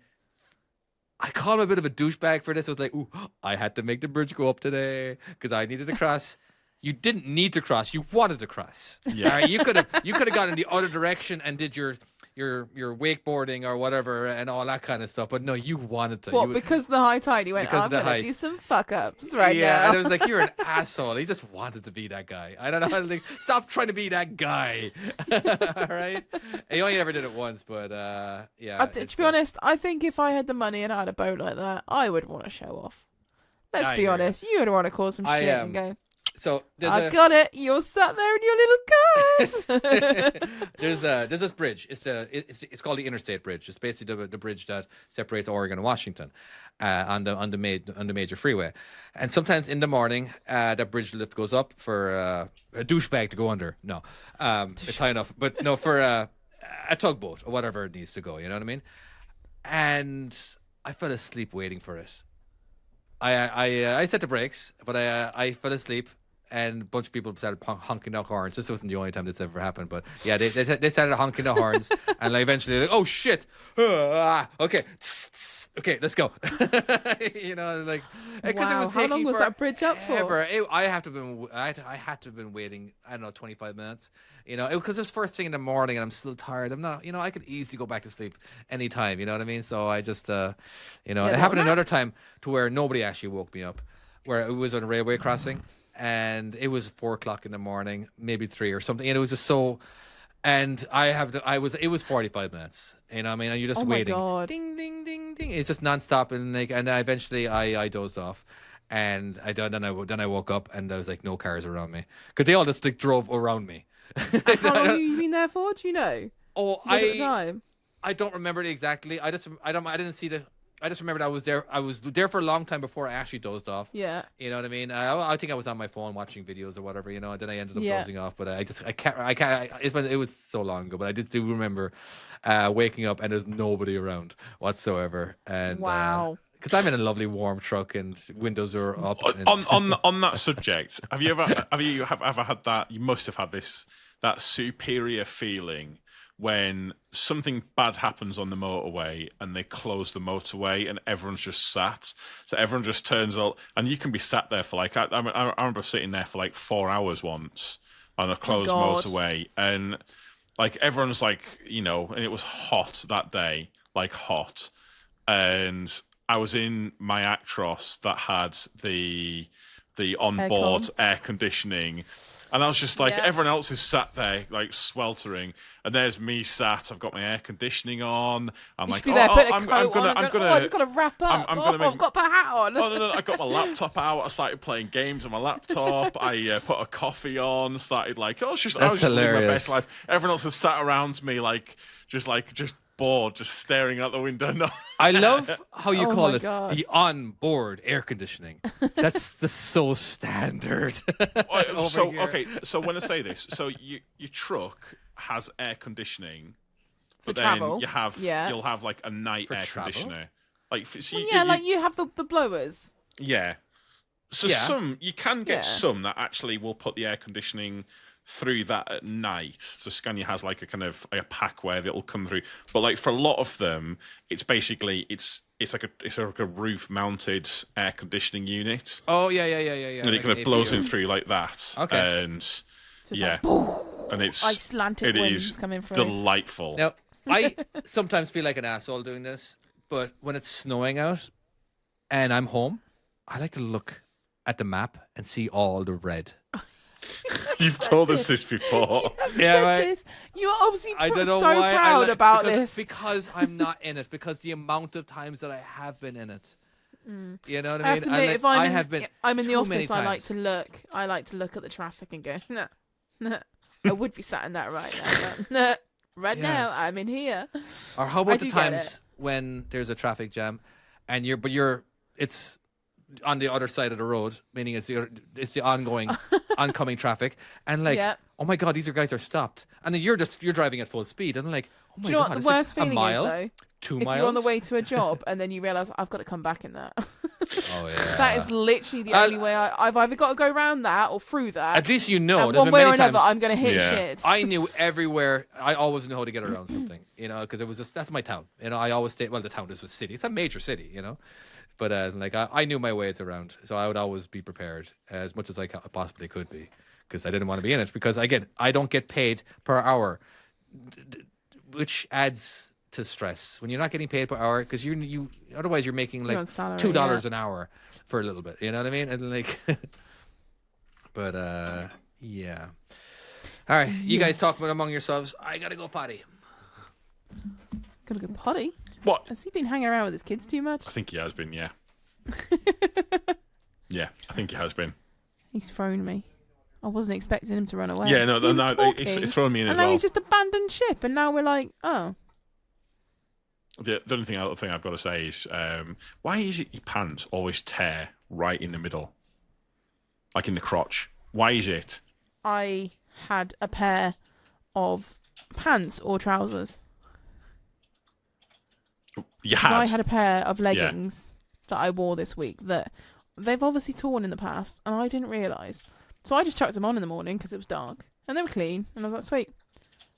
I call him a bit of a douchebag for this. I was like, ooh, I had to make the bridge go up today because I needed to cross. You didn't need to cross. You wanted to cross. Yeah. All right? You could have gone in the other direction and did your your wakeboarding or whatever and all that kind of stuff. But no, you wanted to. What, You, because of the high tide? You went, because I'm of the going to height. do some fuck-ups right yeah, now. and it was like, you're an asshole. He just wanted to be that guy. I don't know. Like, stop trying to be that guy. All right. He only ever did it once, but yeah. To be honest, I think if I had the money and I had a boat like that, I would want to show off. Let's I be hear ya. honest. You would want to cause some shit and go, So I got it. You're sat there in your little cars. there's this bridge. It's called the Interstate Bridge. It's basically the bridge that separates Oregon and Washington, on the major freeway. And sometimes in the morning, that bridge lift goes up for a douchebag to go under. No, it's high enough, but no, for a tugboat or whatever it needs to go. You know what I mean? And I fell asleep waiting for it. I set the brakes, but I fell asleep. And a bunch of people started honking their horns. This wasn't the only time this ever happened, but yeah, they started honking their horns, and like eventually, like, oh shit, okay, okay, let's go. You know, like because it Wow, was how long taking was that bridge up for? forever. I had to have been waiting. I don't know, 25 minutes. You know, because it was first thing in the morning, and I'm still tired. I'm not, you know, I could easily go back to sleep anytime. You know what I mean? So I just, you know, it happened another time to where nobody actually woke me up, where it was on a railway crossing. And it was 4:00 in the morning, maybe 3 or something. And it was just so, and it was 45 minutes. You know what I mean? And you're just waiting. Oh my God. Ding, ding, ding, ding. It's just nonstop. And like, and eventually I dozed off. And then I woke up and there was like no cars around me. Because they all just like drove around me. How long have you been there for? Do you know? Oh, Was it the time? I don't remember it exactly. I didn't see the. I just remembered I was there. I was there for a long time before I actually dozed off. Yeah. You know what I mean? I think I was on my phone watching videos or whatever, you know, and then I ended up Yeah. dozing off. But I can't. It was so long ago, but I just do remember waking up and there's nobody around whatsoever. And Wow. because I'm in a lovely warm truck and windows are up. And On that subject, have you ever had that? You must have had that superior feeling when something bad happens on the motorway and they close the motorway and everyone's just sat. So everyone just turns out, and you can be sat there for like, I remember sitting there for like 4 hours once on a closed God. motorway, and like everyone's like, you know, and it was hot that day, like hot. And I was in my Actros that had the onboard air conditioning. And I was just like, Yeah. everyone else is sat there, like sweltering, and there's me sat. I've got my air conditioning on. I'm You like, should be there, put a I'm coat on. gonna, I just got to wrap up. I'm gonna make- I've got to put a hat on. Oh no! I got my laptop out. I started playing games on my laptop. I put a coffee on. Started like, I was just living my hilarious. best life. Everyone else has sat around me, just bored, just staring out the window. No. I love how you Oh call my it God. the onboard air conditioning. That's just so standard. over So here. okay, so when I say this, so your truck has air conditioning, but For then travel, you'll have like a night For air travel? conditioner, like so Well, yeah, like you have the blowers. yeah. So Yeah. some you can get Yeah. some that actually will put the air conditioning through that at night. So Scania has like a kind of a pack where it'll come through, but like for a lot of them, it's basically it's like a roof mounted air conditioning unit, Oh yeah. and it like kind an of blows APU. in through like that. Okay. And So it's yeah, like, and it's Icelandic it winds is coming through. delightful. Now, I sometimes feel like an asshole doing this, but when it's snowing out and I'm home, I like to look at the map and see all the red. You've told us this before. I've Yeah, said right. this. You're obviously I don't know so why proud about because, this. because I'm not in it. Because the amount of times that I have been in it, you know what I mean. I have to admit, like, if I'm I in, have been I'm in the too many office, I like times. to look. I like to look at the traffic and go, nah. I would be sat in that right now. But, nah. Right Yeah. now, I'm in here. Or how I about the do get times it. when there's a traffic jam, and it's on the other side of the road, meaning it's the ongoing, oncoming traffic, and like, Yeah. oh my god, these guys are stopped, and then you're driving at full speed, and I'm like, oh my Do you know god, what it's the worst like a feeling mile, is, though? 2 If miles. you're on the way to a job and then you realise I've got to come back in that. Oh yeah, That is literally the only way I've either got to go around that or through that. At least you know. and There's one been way or many another, times I'm going to hit Yeah. shit. I knew everywhere. I always knew how to get around something, you know, because it was just that's my town. You know, I always stay. Well, the town this was city. It's a major city, you know, but like I knew my ways around, so I would always be prepared as much as I possibly could be, because I didn't want to be in it. Because again, I don't get paid per hour. which adds to stress when you're not getting paid per hour, because you otherwise you're making like You're on salary, $2 yeah. an hour for a little bit. You know what I mean? And like, but yeah. All right, you guys talk about among yourselves. I gotta go potty. Gotta go potty. What? Has he been hanging around with his kids too much? I think he has been, yeah. Yeah, I think he has been. He's thrown me. I wasn't expecting him to run away. Yeah, no, He was no, talking, it's thrown me in and as now well. he's just abandoned ship, and now we're like, oh. The only other thing I've got to say is, why is it your pants always tear right in the middle? Like in the crotch? Why is it? I had a pair of pants or trousers. You 'Cause had? I had a pair of leggings that I wore this week that they've obviously torn in the past, and I didn't realise. So I just chucked them on in the morning because it was dark, and they were clean, and I was like, sweet.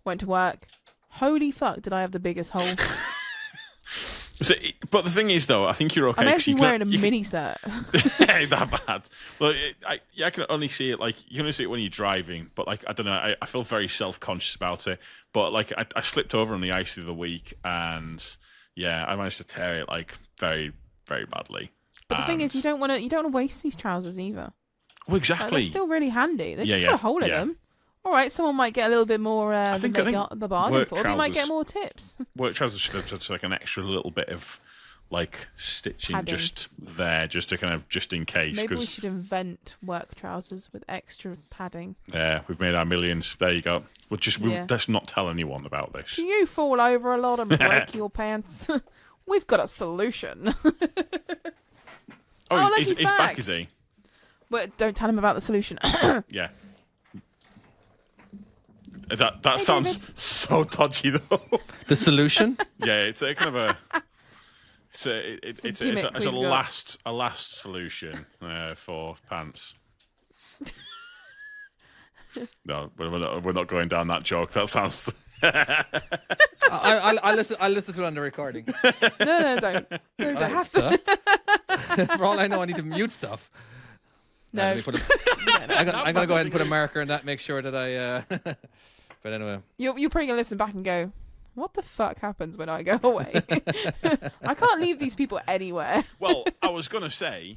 Went to work. Holy fuck, did I have the biggest hole. So, but the thing is, though, I think you're okay. I'm 'cause actually you wearing a can, mini set. Ain't that bad. Well, I can only see it like you can only see it when you're driving. But like I don't know, I feel very self-conscious about it. But like I slipped over on the ice the other week, and yeah, I managed to tear it like very, very badly. But the thing is, you don't want to waste these trousers either. Well, exactly. They're still really handy. They've Yeah, just yeah, got a hole in yeah. them. All right, someone might get a little bit more than think- they I think got the bargain work for. They might get trousers- more tips. Work trousers should have just like an extra little bit of like stitching Padding. just there, just to kind of just in case. Maybe we Because should invent work trousers with extra padding. yeah, we've made our millions. There you go. Yeah. Let's not tell anyone about this. Do you fall over a lot and break your pants? We've got a solution. Oh, look, he's he's back, back. is he? But don't tell him about the solution. Yeah. That sounds so dodgy though. The solution? Yeah, it's a kind of a. It's a gimmick we've got. last solution for pants. No, we're not going down that joke. That sounds. I'll listen to it on the recording. No, don't. No, I don't. have to. For all I know, I need to mute stuff. No. Let me put I'm gonna go ahead and put a marker in that. Make sure that I. But anyway, You're probably going to listen back and go, what the fuck happens when I go away? I can't leave these people anywhere. Well, I was gonna say,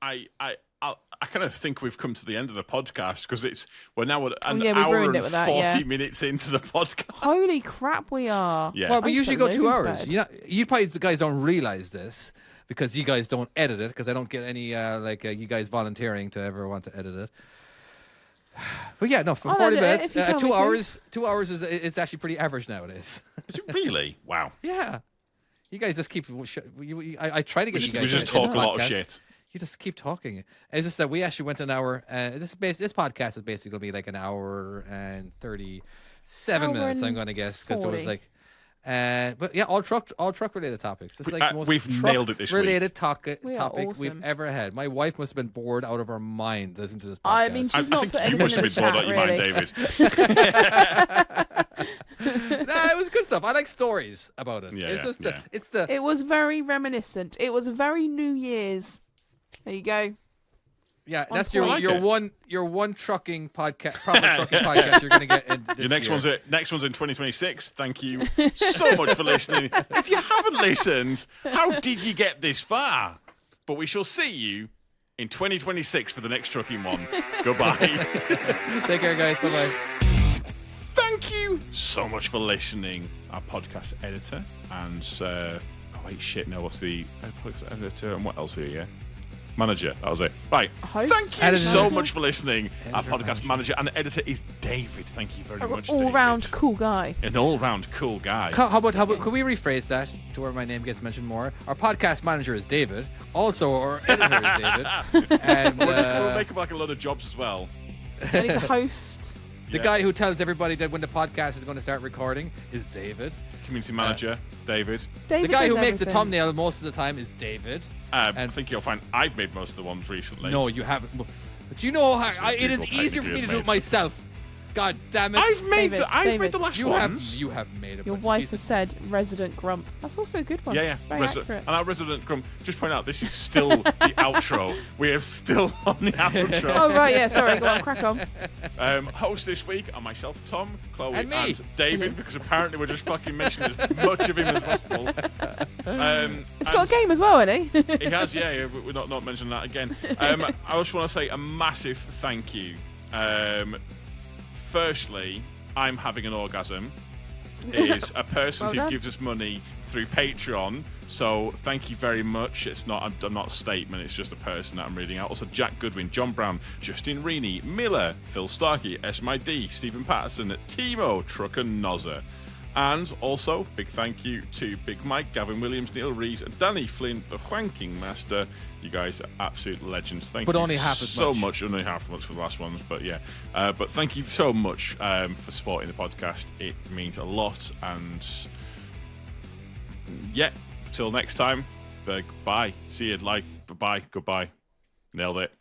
I kind of think we've come to the end of the podcast because we're now at an we've hour ruined and it with that, 40 yeah. minutes into the podcast. Holy crap, we are. Yeah. well, we I usually just go 2 got hours. loads You probably guys don't realize this because you guys don't edit it, because I don't get any you guys volunteering to ever want to edit it. But yeah, no, for I'll 40 edit it minutes, if you tell 2 me to. hours. 2 hours is it's actually pretty average nowadays. Is it really? Wow. Yeah, you guys just keep. I try to get you guys. We just to talk edit a lot of podcasts. shit. You just keep talking. It's just that we actually went an hour. This podcast is basically going to be like an hour and 37 Hour minutes. I'm and going to guess, because it was 40. like. But yeah, all truck related topics. It's like the most We've truck nailed it this week. related topic We are we've awesome. ever had. My wife must have been bored out of her mind listening to this podcast. I mean, she's I not think put you anything must in have the been bored chat, out your mind, really. David. Nah, it was good stuff. I like stories about it. Yeah, it's just yeah. it's the It was very reminiscent. It was very New Year's. There you go. yeah. on That's point. your one trucking podcast, proper trucking podcast you're gonna get in this Your next year. next one's in 2026. Thank you so much for listening. If you haven't listened, how did you get this far? But we shall see you in 2026 for the next trucking one. Goodbye. Take care, guys. Bye bye. Thank you so much for listening. Our podcast editor and what's the podcast editor and what else here? Yeah, manager. That was it. Right. Host? Thank you Editor. so much for listening. Our Editor, podcast manager and editor is David. Thank you very much, David. All-round cool guy. An all-round cool guy. How about could we rephrase that to where my name gets mentioned more? Our podcast manager is David. Also, our editor is David. And We'll make up like a lot of jobs as well. And he's a host. the Yeah. guy who tells everybody that when the podcast is going to start recording is David. Community manager, David. David The guy does who makes the everything. thumbnail most of the time is David. I think you'll find I've made most of the ones recently. No, you haven't. But you know how it is Google easier for technically me has to do made it myself. God damn it! I've made David, the last you ones. have made a Your bunch wife of has said resident grump. That's also a good one. Yeah. It's very accurate. And our resident Grump, just point out, this is still the outro. We are still on the outro. Oh, right, yeah, sorry. Go on, crack on. Host this week are myself, Tom, Chloe, And me. David, because apparently we're just fucking mentioning as much of him as possible. It's got a game as well, isn't he? He has, yeah. We're not mentioning that again. I just want to say a massive thank you. Firstly, I'm having an orgasm. Is a person Well who done. gives us money through Patreon. So thank you very much. It's not I'm not a statement. It's just a person that I'm reading out. Also, Jack Goodwin, John Brown, Justin Reaney, Miller, Phil Starkey, S.M.I.D, Stephen Patterson, Timo, Trucker Nozzer. And also, big thank you to Big Mike, Gavin Williams, Neil Rees, Danny Flynn, the Wanking Master. You guys are absolute legends. Thank But you only half as so much. much. Only half as much for the last ones, but yeah. But thank you so much for supporting the podcast. It means a lot. And yeah, till next time, bye. See you. Bye. Goodbye. Nailed it.